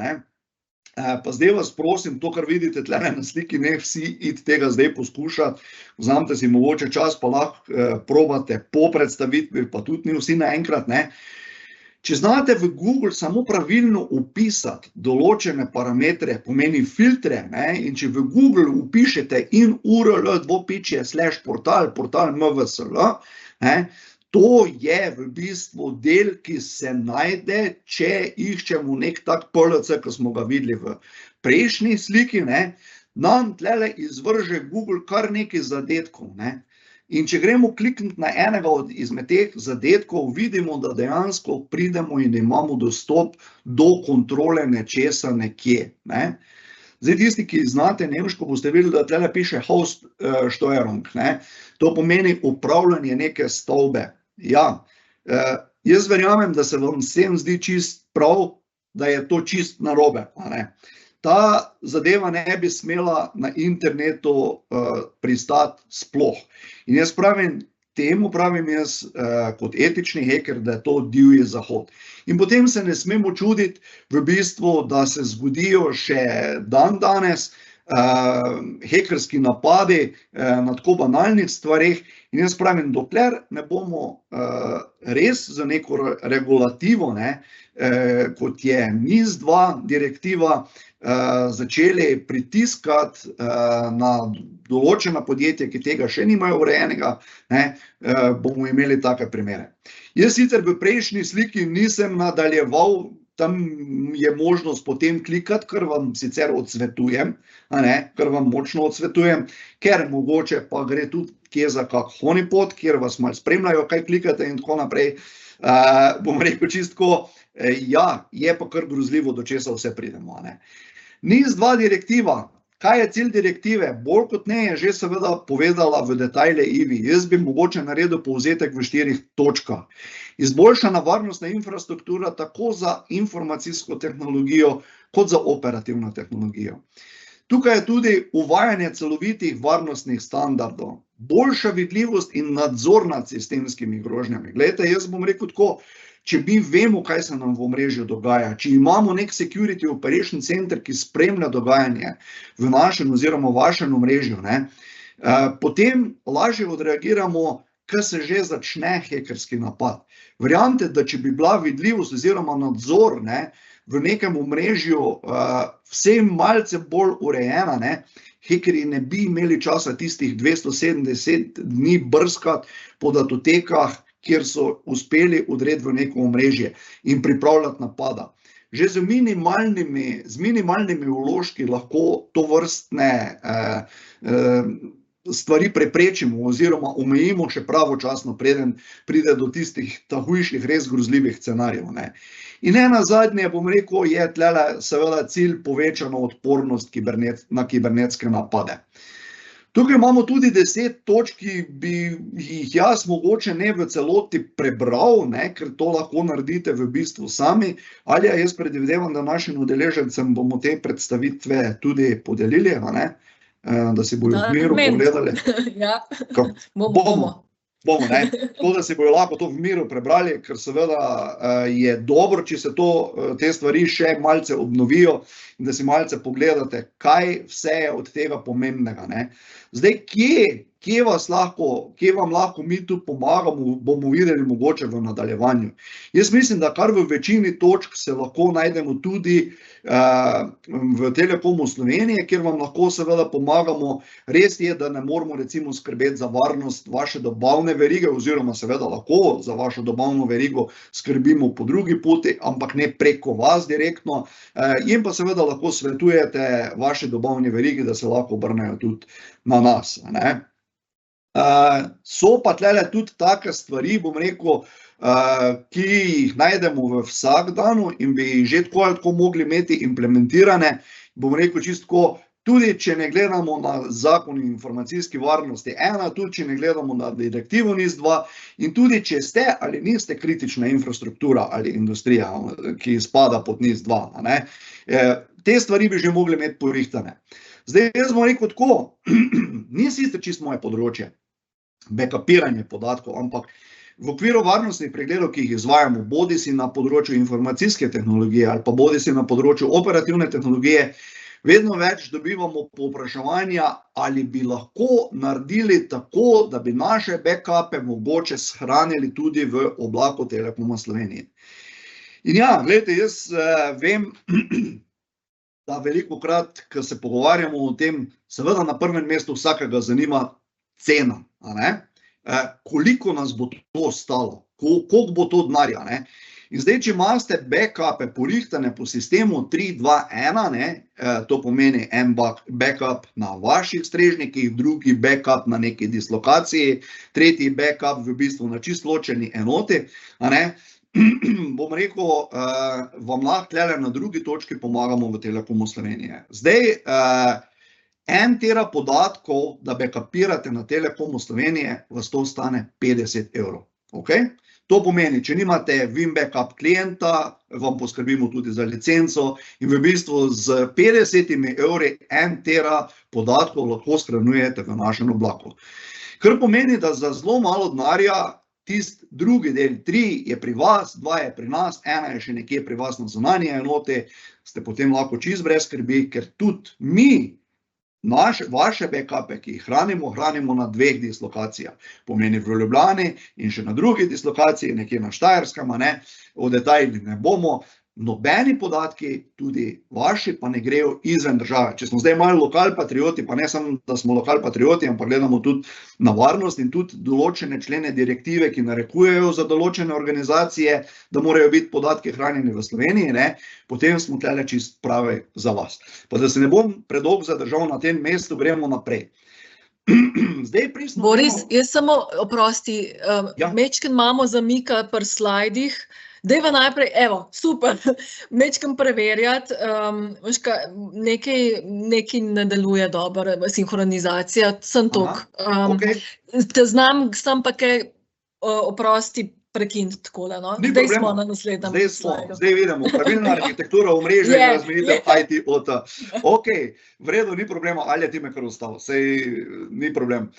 pa zdaj vas prosim, to, kar vidite tlele na sliki, ne vsi iti tega zdaj poskušati, vzamete si mogoče čas, pa lahko probate po predstavitvi, pa tudi ni vsi naenkrat. Če znate v Google samo pravilno upisati določene parametre, pomeni filtre, in če v Google upišete in url/portal, portal MVSL, to je v bistvu del, ki se najde, če iščemo nek tak PLC, ki smo ga videli v prejšnji sliki, nam tlele izvrže Google kar nekaj zadetkov. In če gremo klikniti na enega izmed teh zadetkov, vidimo, da dejansko pridemo in imamo dostop do kontrole nečesa nekje. Zdaj, tisti, ki znate nemško, boste videli, da tlele piše Haussteuerung. To pomeni upravljanje neke stavbe. Ja, jaz verjamem, da se vam vsem zdi čist prav, da je to čist narobe. ta zadeva ne bi smela na internetu pristati sploh. In jaz temu pravim jaz kot etični heker, da je to divji zahod. In potem se ne smemo čuditi v bistvu, da se zgodijo še danes hekerski napadi na tako banalnih stvareh. In jaz pravim, dokler ne bomo res za neko regulativo, kot je NIS2 direktiva, začeli pritiskati na določena podjetja, ki tega še nimajo urejenega, bomo imeli take primere. Jaz sicer v prejšnji sliki nisem nadaljeval, tam je možnost potem klikati, kar vam sicer odsvetujem, kar vam močno odsvetujem, ker mogoče pa gre tudi kje za kak honeypot, kjer vas malo spremljajo, kaj klikate in tako naprej. Bom rekel čistko, ja, je pa kar grozljivo, do česa vse pridemo. NIS2 direktiva, kaj je cilj direktive? Bolj kot ne je že seveda povedala v detajle Ivi. Jaz bi mogoče naredil povzetek v 4 točkah. Izboljšana varnostna infrastruktura tako za informacijsko tehnologijo kot za operativno tehnologijo. Tukaj je tudi uvajanje celovitih varnostnih standardov, boljša vidljivost in nadzor nad sistemskimi grožnjami. Glejte, jaz bom rekel tako, če mi vemo, kaj se nam v omrežju dogaja, če imamo nek security operation center, ki spremlja dogajanje v našem oziroma vašem omrežju, potem lažje odreagiramo, ko se že začne hekerski napad. Verjamete, da če bi bila vidljivost oziroma nadzor v nekem omrežju vsem malce bolj urejena, hekerji ne bi imeli časa tistih 270 dni brskati po datotekah, kjer so uspeli odreti v neko omrežje in pripravljati napada. Že z minimalnimi vložki lahko tovrstne stvari preprečimo oziroma omejimo še pravočasno, preden pride do tistih hujših, res grozljivih scenarijev. In nenazadnje, bom rekel, je tlele seveda cilj povečana odpornost na kibernetske napade. Tukaj imamo tudi 10 točk, ki bi jih jaz mogoče ne v celoti prebral, ker to lahko naredite v bistvu sami. Ali jaz predvidevam, da našim udeležencem bomo te predstavitve tudi podelili, da si bojo v miru pogledali. Ja, bomo. Tako da si bojo lahko to v miru prebrali, ker seveda je dobro, če se te stvari še malce obnovijo in da si malce pogledate, kaj vse je od tega pomembnega. Zdaj, kje vam lahko mi tu pomagamo, bomo videli mogoče v nadaljevanju. Jaz mislim, da kar v večini točk se lahko najdemo tudi v Telekomu Slovenije, kjer vam lahko seveda pomagamo. Res je, da ne moramo recimo skrbeti za varnost vaše dobavne verige, oziroma seveda lahko za vašo dobavno verigo skrbimo po drugi poti, ampak ne preko vas direktno. In pa seveda lahko svetujete vaše dobavne verigi, da se lahko obrnejo tudi na nas. So pa tlele tudi take stvari, bom rekel, ki jih najdemo v vsakdanu in bi jih že tako ali tako mogli imeti implementirane. Bom rekel čistko, tudi če ne gledamo na zakon o informacijski varnosti 1, tudi če ne gledamo na direktivo NIS2 in tudi če ste ali niste kritična infrastruktura ali industrija, ki spada pod NIS2. Te stvari bi že mogli imeti porihtane. Zdaj, jaz bom rekel tako, ni sicer čisto moje področje, backupiranje podatkov, ampak v okviru varnostnih pregledov, ki jih izvajamo, bodi si na področju informacijske tehnologije ali pa bodi si na področju operativne tehnologije, vedno več dobivamo povpraševanja, ali bi lahko naredili tako, da bi naše backupe mogoče shranili tudi v oblaku Telekoma Slovenije. In ja, gledajte, jaz vem, da velikokrat, ko se pogovarjamo o tem, seveda na prvem mestu vsakega zanima cena. Koliko nas bo to stalo, koliko bo to denarja. In zdaj, če imate backupe porihtane po sistemu 3-2-1, to pomeni en backup na vaših strežnikih, drugi backup na neki dislokaciji, tretji backup v bistvu na čisto ločeni enoti, bom rekel, vam lahko tlele na drugi točki pomagamo v Telekomu Slovenije. Zdaj, 1 tera podatkov, da backupirate na Telekomu Slovenije, vas to stane 50 €. To pomeni, če nimate Vim Backup klienta, vam poskrbimo tudi za licenco in v bistvu z 50 € 1 tera podatkov lahko shranjujete v našem oblaku. Kar pomeni, da za zelo malo denarja tisti drugi del, 3 je pri vas, 2 je pri nas, 1 je še nekje pri vas na zunanji enoti, ste potem lahko čisto brez skrbi, ker tudi mi vaše backupe, ki jih hranimo na 2 dislokacijah. Pomeni v Ljubljani in še na drugi dislokaciji, nekje na Štajerskem, o detajlih ne bomo. Nobeni podatki, tudi vaši, pa ne grejo izven države. Če smo zdaj malo lokalpatrioti, pa ne samo, da smo lokalpatrioti, ampak gledamo tudi na varnost in tudi določene člene direktive, ki narekujejo za določene organizacije, da morajo biti podatki hranjeni v Sloveniji, potem smo tele čist pravi za vas. Pa da se ne bom predolgo zadržal na tem mestu, gremo naprej. Boris, jaz samo, oprosti, mečken imamo zamika pri slajdih. Dajva najprej, evo, super, mečkam preverjati, nekaj ne deluje dobro, sinhronizacija, sem tok. Te znam, sem pa kaj, oprosti, prekiniti takole, no? Zdaj smo na naslednjem slajdu. Zdaj vidimo, pravilna arhitektura omrežja in razmejitev IT-OT. Ok, v redu, ni problema, ali ti me kar ostalo, sej ni problem.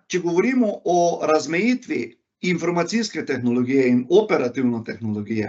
Če govorimo o razmejitvi informacijske tehnologije in operativno tehnologije,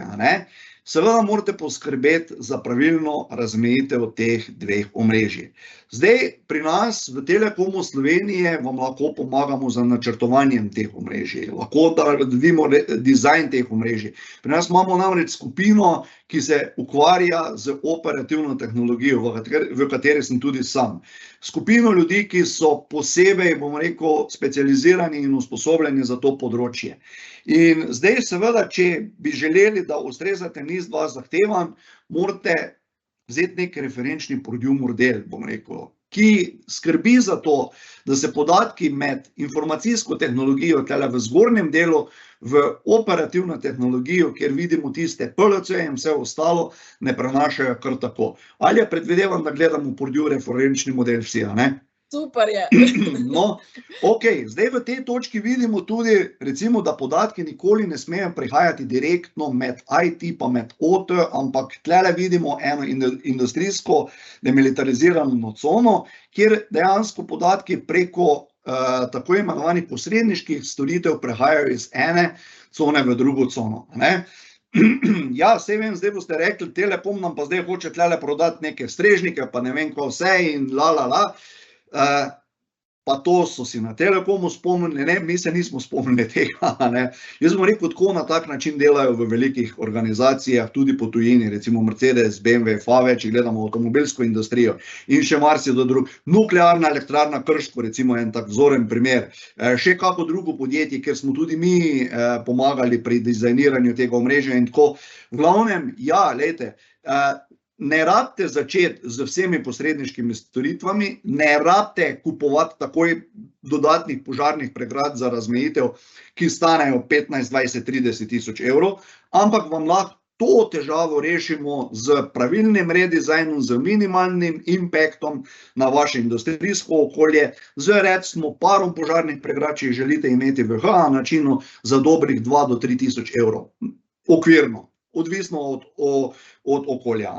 seveda morate poskrbeti za pravilno razmejitev teh 2 omrežij. Zdaj, pri nas v Telekomu Slovenije vam lahko pomagamo za načrtovanjem teh omrežij, lahko naredimo dizajn teh omrežij. Pri nas imamo namreč skupino, ki se ukvarja z operativno tehnologijo, v kateri sem tudi sam. Skupino ljudi, ki so posebej, bom rekel, specializirani in usposobljeni za to področje. In zdaj seveda, če bi želeli, da ustrezate NIS2 zahtevam, morate vzeti nek referenčni Purdue model, bom rekel, ki skrbi za to, da se podatki med informacijsko tehnologijo, tele v zgornjem delu, v operativno tehnologijo, kjer vidimo tiste PLC in vse ostalo, ne prenašajo kar tako. Ali ja predvidevam, da gledamo Purdue referenčni model vsi, ne? Super je. No, ok, zdaj v tej točki vidimo tudi, recimo, da podatki nikoli ne smejo prihajati direktno med IT pa med OT, ampak tlele vidimo eno industrijsko demilitarizirano cono, kjer dejansko podatki preko tako imenovanih posredniških storitev prehajajo iz ene cone v drugo cono. Ja, sej vem, zdaj boste rekli, Telekom nam pa zdaj hoče tlele prodati neke strežnike, pa ne vem ko vse in pa to so si na Telekomu spomnili, mi se nismo spomnili tega. Jaz bom rekel, tako na tak način delajo v velikih organizacijah, tudi po tujini, recimo Mercedes, BMW, FAW, če gledamo avtomobilsko industrijo in še marsikdo drug. Nuklearna elektrarna Krško, recimo en tak vzoren primer. Še kako drugo podjetje, kjer smo tudi mi pomagali pri dizajniranju tega omrežja in tako. V glavnem, ja, lejte, ne rabite začeti z vsemi posredniškimi storitvami, ne rabite kupovati takoj dodatnih požarnih pregrad za razmejitev, ki stanejo 15, 20, 30 tisoč evrov, ampak vam lahko to težavo rešimo z pravilnim redizajnom, z minimalnim impactom na vaše industrijsko okolje, z recimo parom požarnih pregrad, če jih želite imeti v HA načinu za dobrih 2 do 3 tisoč evrov, okvirno. Odvisno od okolja.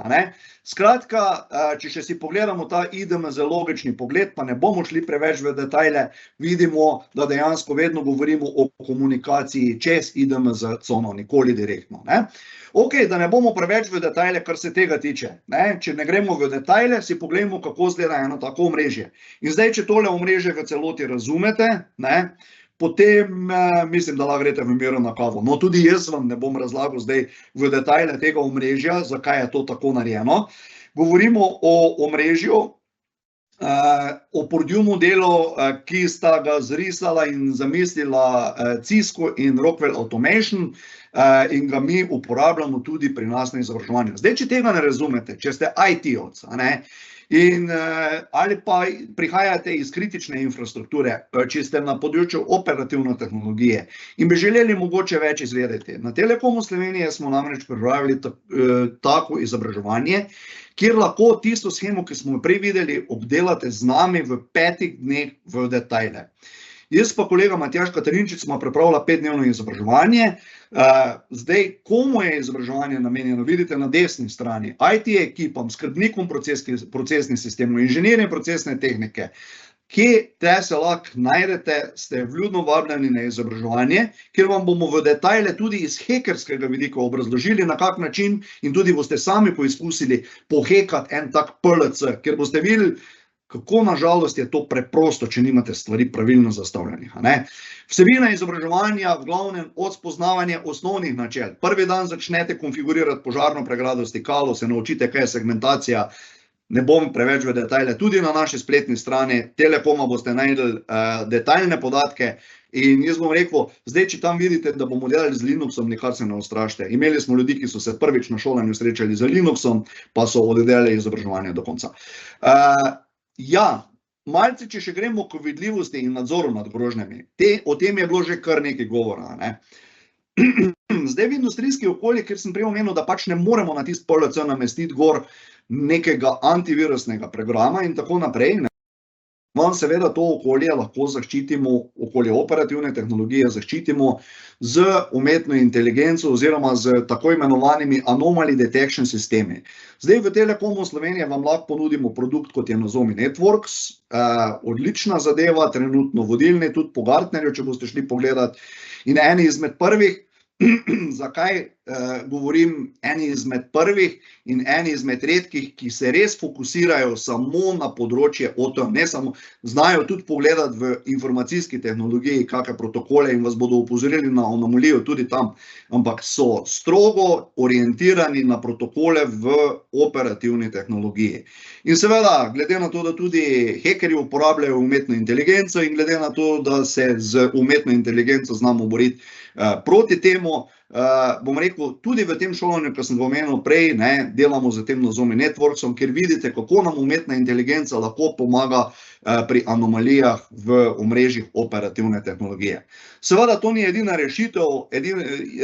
Skratka, če še si pogledamo ta IDMZ logični pogled, pa ne bomo šli preveč v detajle, vidimo, da dejansko vedno govorimo o komunikaciji čez IDMZ cono, nikoli direktno. Ok, da ne bomo preveč v detajle, kar se tega tiče. Če ne gremo v detajle, si pogledamo, kako izgleda eno tako omrežje. In zdaj, če tole omrežje v celoti razumete, potem mislim, da lahko greste v miru na kavo. No, tudi jaz vam ne bom razlagal zdaj v detajle tega omrežja, zakaj je to tako narejeno. Govorimo o omrežju, o Purdue modelu, ki sta ga zrisala in zamislila Cisco in Rockwell Automation in ga mi uporabljamo tudi pri nas na izobraževanju. Zdaj, če tega ne razumete, če ste IT-ovc, in ali pa prihajate iz kritične infrastrukture, če ste na področju operativne tehnologije in bi želeli mogoče več izvedeti. Na Telekomu Slovenije smo namreč pripravili tako izobraževanje, kjer lahko tisto shemo, ki smo jo prej videli, obdelate z nami v 5 dneh v detajle. Jaz pa kolega Matjaž Katarinčič smo pripravila 5-dnevno izobraževanje. Zdaj, komu je izobraževanje namenjeno? Vidite na desni strani. IT ekipam, skrbnikom procesnih sistemov, inženirjem procesne tehnike. Kje te se lahko najdete, ste vljudno vabljeni na izobraževanje, kjer vam bomo v detajle tudi iz hekerskega vidika obrazložili, na kak način in tudi boste sami poizkusili pohekati en tak PLC, ker boste videli, kako nažalost je to preprosto, če nimate stvari pravilno zastavljenih. Vsebina izobraževanja v glavnem od spoznavanja osnovnih načel. Prvi dan začnete konfigurirati požarno pregrado stikalo, se naučite, kaj je segmentacija. Ne bom preveč v detajle, tudi na naši spletni strani Telekoma boste najdeli detaljne podatke in jaz bom rekel, zdaj, če tam vidite, da bomo delali z Linuxom, nikar se ne ustrašite. Imeli smo ljudi, ki so se prvič na šolanju srečali z Linuxom, pa so oddelali izobraževanje do konca. Ja, malce, če še gremo k vidljivosti in nadzoru nad grožnjami. O tem je bilo že kar nekaj govora. Zdaj v industrijski okolji, ker sem prej omenil, da pač ne moremo na tisti PLC namestiti gor nekega antivirusnega programa in tako naprej, vam seveda to okolje lahko zaščitimo, okolje operativne tehnologije zaščitimo z umetno inteligenco oziroma z tako imenovanimi anomaly detection sistemi. Zdaj v Telekomu Slovenije vam lahko ponudimo produkt, kot je Nozomi Networks, odlična zadeva, trenutno vodilni, tudi po Gartnerju, če boste šli pogledat, in eni izmed prvih. Zakaj govorim eni izmed prvih in eni izmed redkih, ki se res fokusirajo samo na področje OT, ne samo, znajo tudi pogledati v informacijski tehnologiji, kakšne protokole in vas bodo upozorili na anomalijo tudi tam, ampak so strogo orientirani na protokole v operativni tehnologiji. In seveda, glede na to, da tudi hekerji uporabljajo umetno inteligenco in glede na to, da se z umetno inteligenco znamo boriti proti temu, bom rekel, tudi v tem šolanju, ko sem ga omenil prej, delamo z tem Nozomi Networksom, kjer vidite, kako nam umetna inteligenca lahko pomaga pri anomalijah v omrežjih operativne tehnologije. Seveda, to ni edina rešitev,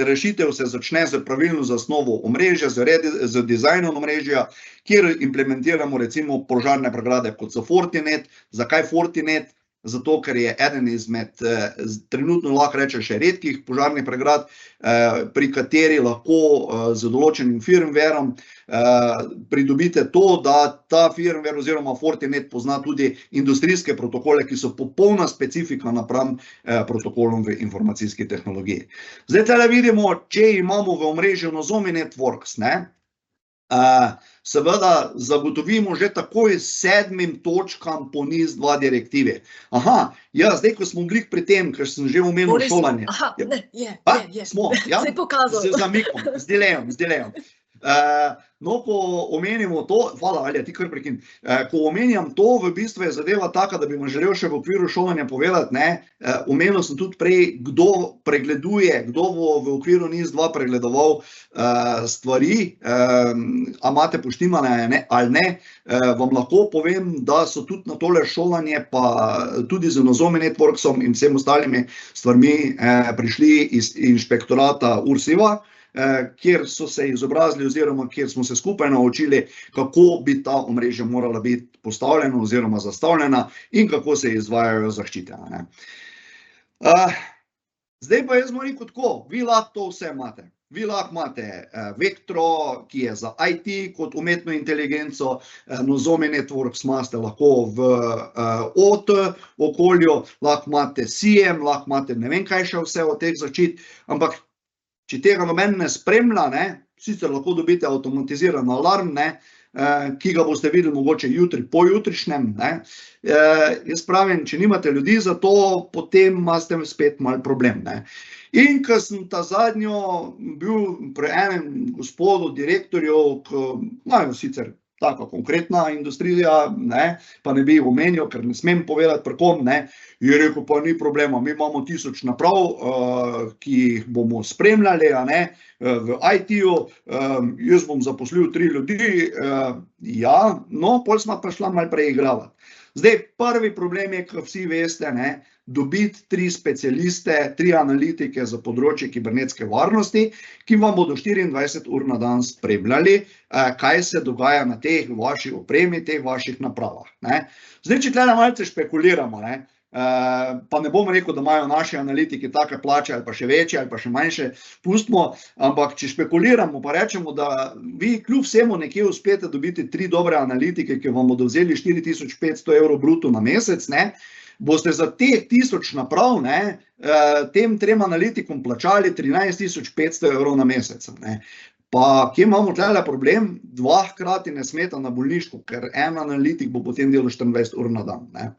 rešitev se začne z pravilno zasnovo omrežja, z dizajnom omrežja, kjer implementiramo recimo požarne pregrade, kot so Fortinet. Zakaj Fortinet? Zato, ker je eden izmed, trenutno lahko reče še redkih požarnih pregrad, pri kateri lahko z določenim firmwareom pridobite to, da ta firmware oziroma Fortinet pozna tudi industrijske protokole, ki so popolna specifika napram protokolom v informacijski tehnologiji. Zdaj tale vidimo, če imamo v omrežju Nozomi Networks, seveda zagotovimo že takoj 7 točkam po NIS2 direktive. Zdaj, ko smo glih pri tem, ker sem že omenil šolanje. Smo, ja, z zamikom, z delejom. No, ko omenimo to, hvala, Alja, ti kar prekin, ko omenjam to, v bistvu je zadeva taka, da bi vam želel še v okviru šolanja povedati, omenil sem tudi prej, kdo pregleduje, kdo bo v okviru NIS2 pregledoval stvari, a imate poštimane ali ne, vam lahko povem, da so tudi na tole šolanje, pa tudi z Nozomi Networksom in vsem ostalimi stvarmi prišli iz inšpektorata URSIV-a, kjer so se izobrazili oziroma kjer smo se skupaj naučili, kako bi ta omrežja morala biti postavljena oziroma zastavljena in kako se izvajajo zaščite. Zdaj pa jaz bom rekel tako, vi lahko to vse imate. Vi lahko imate Vectro, ki je za IT kot umetno inteligenco, Nozomi Networks imate lahko v OT okolju, lahko imate SIEM, lahko imate ne vem kaj še vse od teh zaščit, ampak če tega noben ne spremlja, sicer lahko dobite avtomatiziran alarm, ki ga boste videli mogoče jutri, pojutrišnjem. Jaz pravim, če nimate ljudi za to, potem imate spet malo problem. In ko sem ta zadnjo bil pri enem gospodu, direktorju, ki imajo sicer taka konkretna industrija, pa ne bi omenil, ker ne smem povedati pri kom, je rekel, pa ni problema, mi imamo 1000 naprav, ki jih bomo spremljali v IT-ju, jaz bom zaposlil 3 ljudi, ja, no, pol smo pa šla malo preigravati. Zdaj, prvi problem je, ko vsi veste, dobiti 3 specialiste, 3 analitike za področje kibernetske varnosti, ki vam bodo 24 ur na dan spremljali, kaj se dogaja na teh vaših opremi, teh vaših napravah. Zdaj, če tle malce špekuliramo, pa ne bom rekel, da imajo naši analitiki take plače ali pa še večje ali pa še manjše, pustimo, ampak če špekuliramo, pa rečemo, da vi kljub vsemu nekje uspete dobiti 3 dobre analitike, ki vam bodo vzeli 4500 evrov bruto na mesec, ne, boste za teh 1000 naprav, ne, tem 3 analitikom plačali 13500 evrov na mesec, ne. Pa kje imamo tole problem? 2 hkrati ne smeta na bolniško, ker en analitik bo potem delal 24 ur na dan, ne.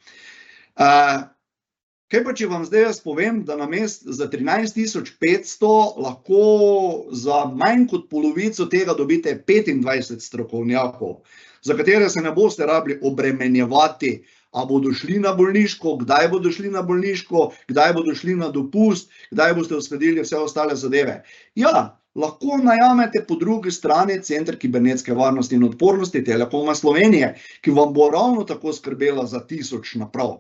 Kaj pa, če vam zdaj jaz povem, da namesto za 13500 lahko za manj kot polovico tega dobite 25 strokovnjakov, za katere se ne boste rabili obremenjevati, a bodo šli na bolniško, kdaj bodo šli na bolniško, kdaj bodo šli na dopust, kdaj boste uskladili vse ostale zadeve. Ja, lahko najamete po drugi strani Center kibernetske varnosti in odpornosti Telekoma Slovenije, ki vam bo ravno tako skrbela za 1000 naprav.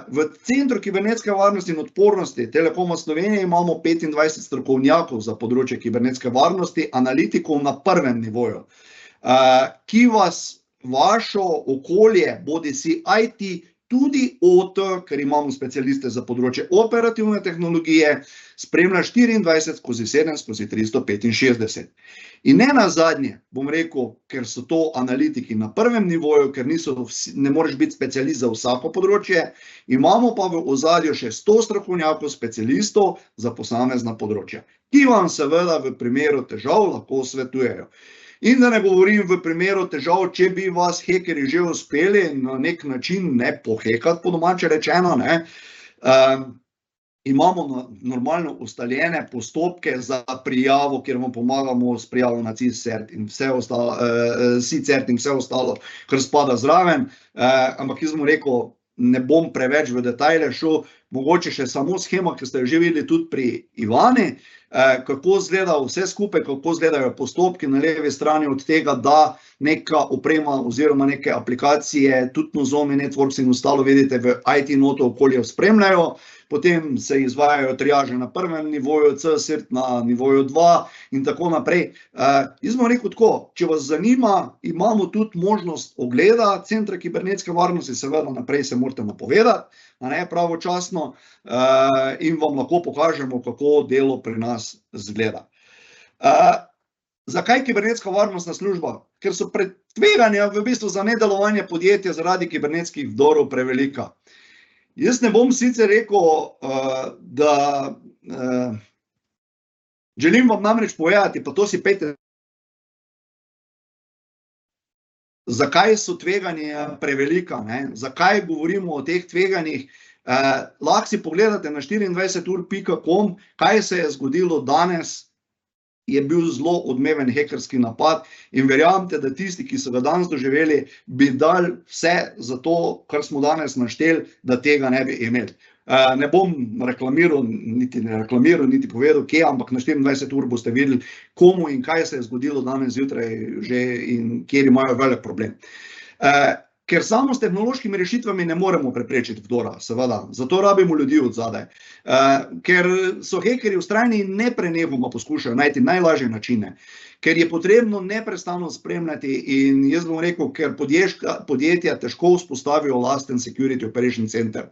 V Centru kibernetske varnosti in odpornosti Telekoma Slovenije imamo 25 strokovnjakov za področje kibernetske varnosti, analitikov na prvem nivoju, ki vas vašo okolje, bodisi IT, tudi OT, ker imamo specialiste za področje operativne tehnologije, spremlja 24/7/365. In ne nazadnje, bom rekel, ker so to analitiki na prvem nivoju, ker ne moreš biti specialist za vsako področje, imamo pa v ozadju še 100 strokovnjakov, specialistov za posamezna področja, ki vam seveda v primeru težav lahko svetujejo. In da ne govorim v primeru težav, če bi vas hekerji že uspeli na nek način ne pohekati, po domače rečeno, ne, imamo normalno ustaljene postopke za prijavo, kjer vam pomagamo s prijavo na SICERT in vse ostalo, kar spada zraven, ampak jaz bom rekel, ne bom preveč v detajle šel, mogoče še samo shema, ki ste jo že videli tudi pri Ivani, kako izgleda vse skupaj, kako izgledajo postopki na levi strani od tega, da neka oprema oziroma neke aplikacije, tudi Nozomi, Networks in ostalo, vidite, v IT noto okolje spremljajo, potem se izvajajo triaže na prvem nivoju, CSIRT na nivoju 2 in tako naprej. Jaz bom rekel tako, če vas zanima, imamo tudi možnost ogleda Centra kibernetske varnosti, seveda naprej se morate napovedati, pravočasno, in vam lahko pokažemo, kako delo pri nas izgleda. Zakaj kibernetska varnostna služba? Ker so tveganja v bistvu za nedelovanje podjetja zaradi kibernetskih vdorov prevelika. Jaz ne bom sicer rekel, da želim vam namreč povedati, pa to si pejte, zakaj so tveganja prevelika, ne? Zakaj govorimo o teh tveganjih? Lahko si pogledate na 24ur.com, kaj se je zgodilo danes, je bil zelo odmeven hekerski napad in verjamete, da tisti, ki so ga danes doživeli, bi dali vse za to, kar smo danes našteli, da tega ne bi imeli. Ne bom reklamiral, niti povedal, kje, ampak na 24 ur boste videli, komu in kaj se je zgodilo danes zjutraj že in kjer imajo velik problem. Ker samo s tehnološkimi rešitvami ne moremo preprečiti vdora, seveda, zato rabimo ljudi od zadaj. Ker so hekerji vztrajni in neprenehoma poskušajo najti najlažje načine, ker je potrebno neprestano spremljati in jaz bom rekel, ker podjetja težko vzpostavijo lasten Security Operation Center.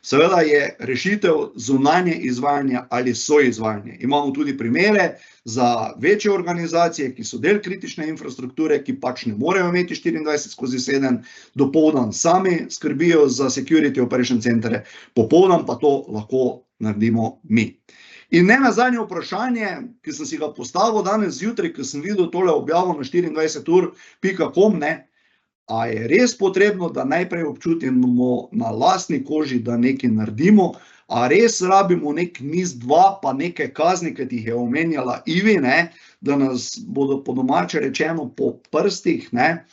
Seveda je rešitev zunanje izvajanje ali soizvajanje. Imamo tudi primere za večje organizacije, ki so del kritične infrastrukture, ki pač ne morejo imeti 24/7, dopoldan sami skrbijo za Security Operation Centre, popoldan pa to lahko naredimo mi. In ne nazadnje vprašanje, ki sem si ga postavil danes zjutraj, ko sem videl tole objavo na 24ur.com, ne, a je res potrebno, da najprej občutimo na lastni koži, da nekaj naredimo, a res rabimo nek NIS-2 pa neke kazni, ki jih je omenjala Ivi, ne, da nas bodo po domače rečeno po prstih, ne,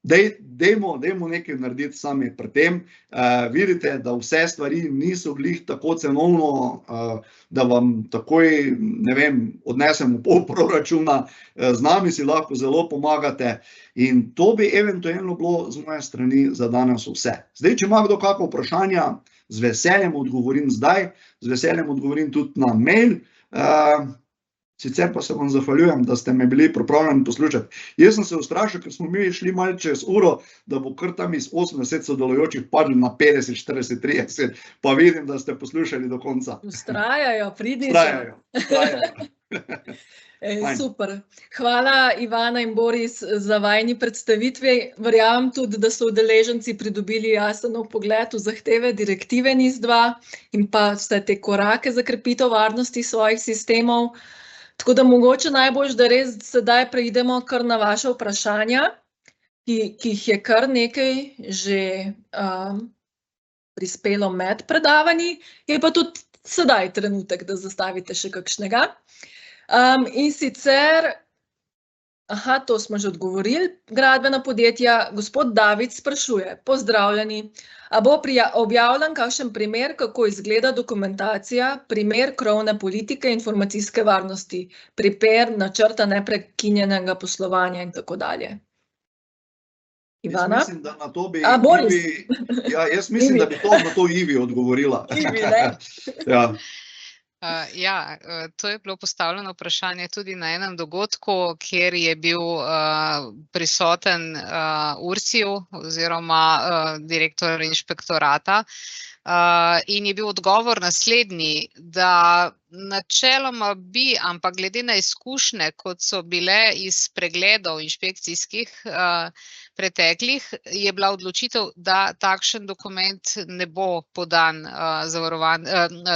dajmo nekaj narediti sami pri tem. Vidite, da vse stvari niso glih tako cenovno, da vam takoj, ne vem, odnesemo pol proračuna, z nami si lahko zelo pomagate in to bi eventualno bilo z moje strani za danes vse. Zdaj, če ima kdo kakšno vprašanje, z veseljem odgovorim zdaj, z veseljem odgovorim tudi na mail. sicer pa se vam zahvaljujem, da ste me bili pripravljeni poslušati. Jaz sem se ustrašil, ker smo mi šli malo čez uro, da bo kar tam iz 80 sodelujočih padli na 50, 40, 30, pa vidim, da ste poslušali do konca. Ustrajajo, pridnice. Ustrajajo. Super. Hvala Ivana in Boris za vajni predstavitvi. Verjamem tudi, da so udeleženci pridobili jasen vpogled v zahteve direktive NIS2 in pa vse te korake za krepitev varnosti svojih sistemov. Tako da mogoče najbolj, da res sedaj preidemo kar na vaše vprašanja, ki jih je kar nekaj že prispelo med predavanji, je pa tudi sedaj trenutek, da zastavite še kakšnega. In sicer, to smo že odgovorili, gradbena podjetja, gospod David sprašuje, pozdravljeni, a bo objavljen kakšen primer, kako izgleda dokumentacija, primer krovne politike informacijske varnosti, primer načrta neprekinjenega poslovanja in tako dalje. Ivana? Jaz mislim, da na to bi Boris. Jaz mislim, da bi na to Ivi odgovorila. Ivi, ne? Ja. To je bilo postavljeno vprašanje tudi na enem dogodku, kjer je bil prisoten Ursiju oziroma direktor inšpektorata in je bil odgovor naslednji, da načeloma bi, ampak glede na izkušnje, kot so bile iz pregledov inšpekcijskih preteklih, je bila odločitev, da takšen dokument ne bo podan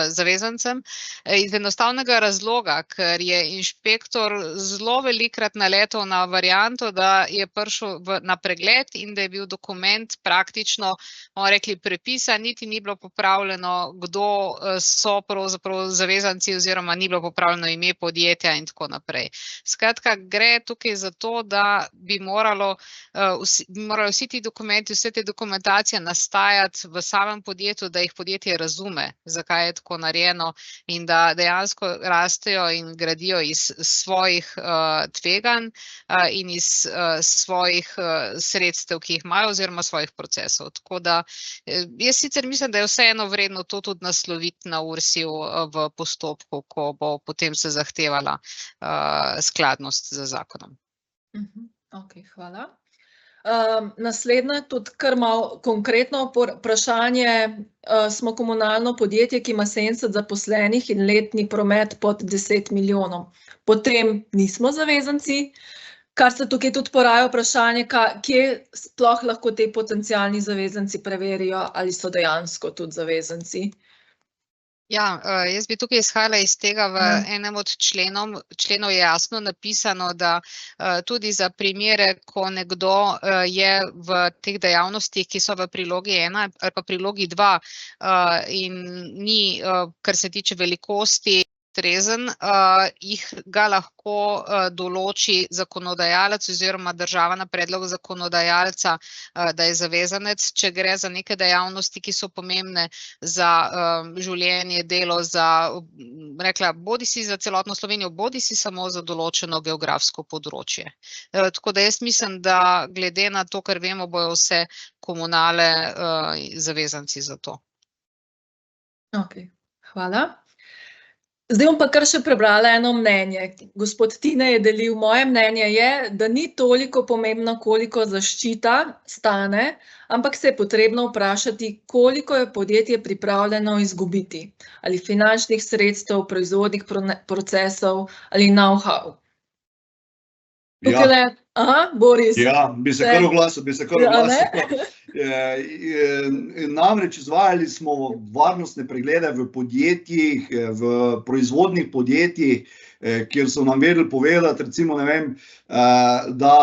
zavezancem. Iz enostavnega razloga, ker je inšpektor zelo velikrat naletel na varianto, da je prišel na pregled in da je bil dokument praktično, bomo rekli, prepisan, niti ni bilo popravljeno, kdo so pravzaprav zavezanci oziroma ni bilo popravljeno ime podjetja in tako naprej. Skratka, gre tukaj za to, da bi morali vsi ti dokumenti, vse te dokumentacije nastajati v samem podjetju, da jih podjetje razume, zakaj je tako narejeno in da dejansko rastejo in gradijo iz svojih tveganj in iz svojih sredstev, ki jih imajo oziroma svojih procesov. Tako da jaz sicer mislim, da je vseeno vredno to tudi nasloviti na Ursiju v postopku, ko bo potem se zahtevala skladnost z zakonom. Ok, hvala. Naslednje, tudi kar malo konkretno vprašanje. Smo komunalno podjetje, ki ima 70 zaposlenih in letni promet pod 10 milijonov. Potem nismo zavezanci, kar se tukaj tudi poraja vprašanje, kje sploh lahko te potencialni zavezanci preverijo, ali so dejansko tudi zavezanci. Ja, jaz bi tukaj izhajala iz tega, v enem od členov je jasno napisano, da tudi za primere, ko nekdo je v teh dejavnostih, ki so v prilogi 1 ali pa prilogi 2 in ni, kar se tiče velikosti, ustrezen, ga lahko določi zakonodajalec oziroma država na predlog zakonodajalca, da je zavezanec, če gre za neke dejavnosti, ki so pomembne za življenje, delo, rekla, bodisi za celotno Slovenijo, bodisi samo za določeno geografsko področje. Tako da jaz mislim, da glede na to, kar vemo, bojo vse komunale zavezanci za to. Ok, hvala. Zdaj bom pa kar še prebrala eno mnenje. Gospod Tine je delil, moje mnenje je, da ni toliko pomembno, koliko zaščita stane, ampak se je potrebno vprašati, koliko je podjetje pripravljeno izgubiti. Ali finančnih sredstev, proizvodnih procesov ali know-how. Boris. Ja, bi se kar oglasil. Namreč izvajali smo varnostne preglede v podjetjih, v proizvodnih podjetjih, kjer so nam vedeli povedati, recimo, ne vem, da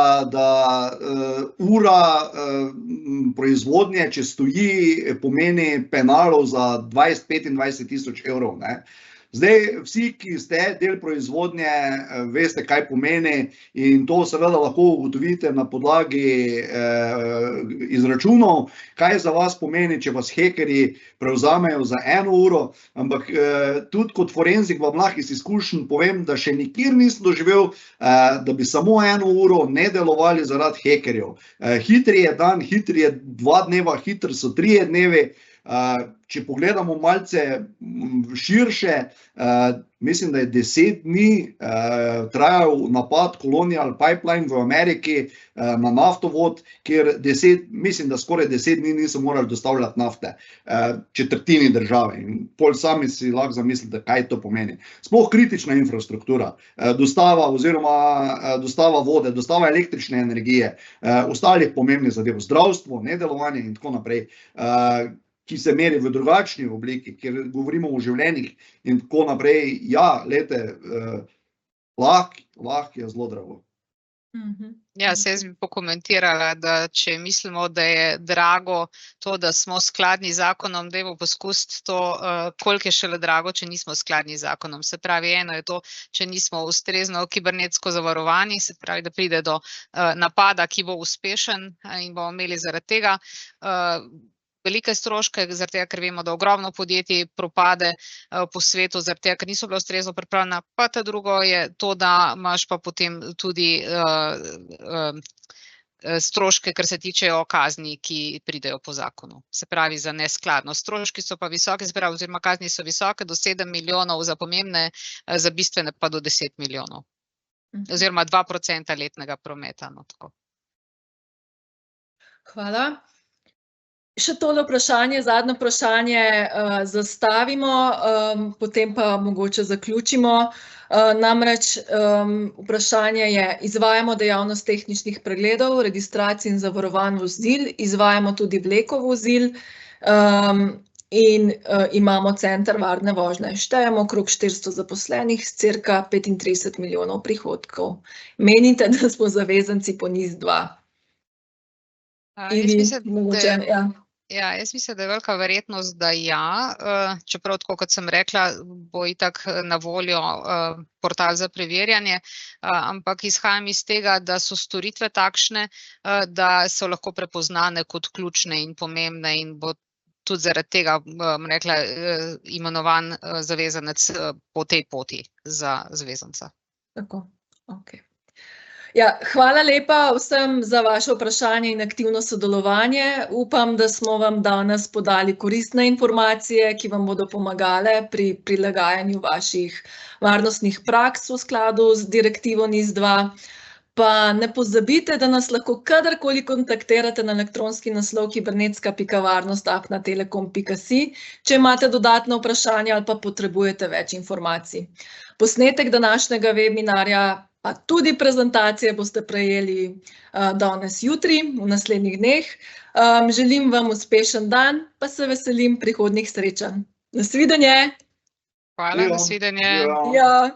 ura proizvodnje, če stoji, pomeni penalov za 20-25 tisoč evrov, ne. Zdaj, vsi, ki ste del proizvodnje, veste, kaj pomeni in to seveda lahko ugotovite na podlagi izračunov, kaj za vas pomeni, če vas hekerji prevzamejo za 1 uro, ampak tudi kot forenzik vam lahko iz izkušenj povem, da še nikjer nisem doživel, da bi samo 1 uro ne delovali zaradi hekerjev. Hitri je dan, hitri je 2 dneva, hitri so 3 dnevi, Če pogledamo malce širše, mislim, da je 10 dni trajal napad Colonial Pipeline v Ameriki na naftovod, kjer mislim, da skoraj 10 dni niso morali dostavljati nafte četrtini države. In pol sami si lahko zamislite, kaj to pomeni. Sploh kritična infrastruktura, dostava vode, dostava električne energije, ostalih pomembnih zadev, zdravstvo, nedelovanje in tako naprej, ki se meri v drugačni obliki, kjer govorimo o življenjih in tako naprej. Ja, lejte, lahko je zelo drago. Ja, se jaz bi pokomentirala, da če mislimo, da je drago to, da smo skladni z zakonom, dajmo poskusiti to, koliko je šele drago, če nismo skladni z zakonom. Se pravi, eno je to, če nismo ustrezno kibernetsko zavarovani, se pravi, da pride do napada, ki bo uspešen in bomo imeli zaradi tega velike stroške, zaradi tega, ker vemo, da ogromno podjetij propade po svetu, zaradi tega, ker niso bila ustrezno pripravljena. Pa ta drugo je to, da imaš pa potem tudi stroške, kar se tičejo kazni, ki pridejo po zakonu. Se pravi, za neskladnost. Stroški so pa visoki, se pravi, oziroma kazni so visoke, do 7 milijonov za pomembne, za bistvene pa do 10 milijonov. Oziroma 2% letnega prometa. No, tako. Hvala. Še tole vprašanje, zadnje vprašanje zastavimo, potem pa mogoče zaključimo. Namreč vprašanje je, izvajamo dejavnost tehničnih pregledov, registracij in zavarovanj vozil, izvajamo tudi vleko vozil in imamo center varne vožnje. Štejemo okrog 400 zaposlenih s cirka 35 milijonov prihodkov. Menite, da smo zavezanci po NIS2? Jaz mislim, da je velika verjetnost, da ja, čeprav tako, kot sem rekla, bo itak na voljo portal za preverjanje, ampak izhajam iz tega, da so storitve takšne, da so lahko prepoznane kot ključne in pomembne in bo tudi zaradi tega, rekla, imenovan zavezanec po tej poti za zavezanca. Tako, ok. Ja, hvala lepa vsem za vaše vprašanje in aktivno sodelovanje. Upam, da smo vam danes podali koristne informacije, ki vam bodo pomagale pri prilagajanju vaših varnostnih praks v skladu z direktivo NIS2. Pa ne pozabite, da nas lahko kadarkoli kontaktirate na elektronski naslov kibernetska.varnost@telekom.si, če imate dodatna vprašanja ali pa potrebujete več informacij. Posnetek današnjega webinarja pa tudi prezentacije boste prejeli danes jutri, v naslednjih dneh. Želim vam uspešen dan, pa se veselim prihodnjih srečanj. Nasvidenje! Hvala, nasvidenje! Ja.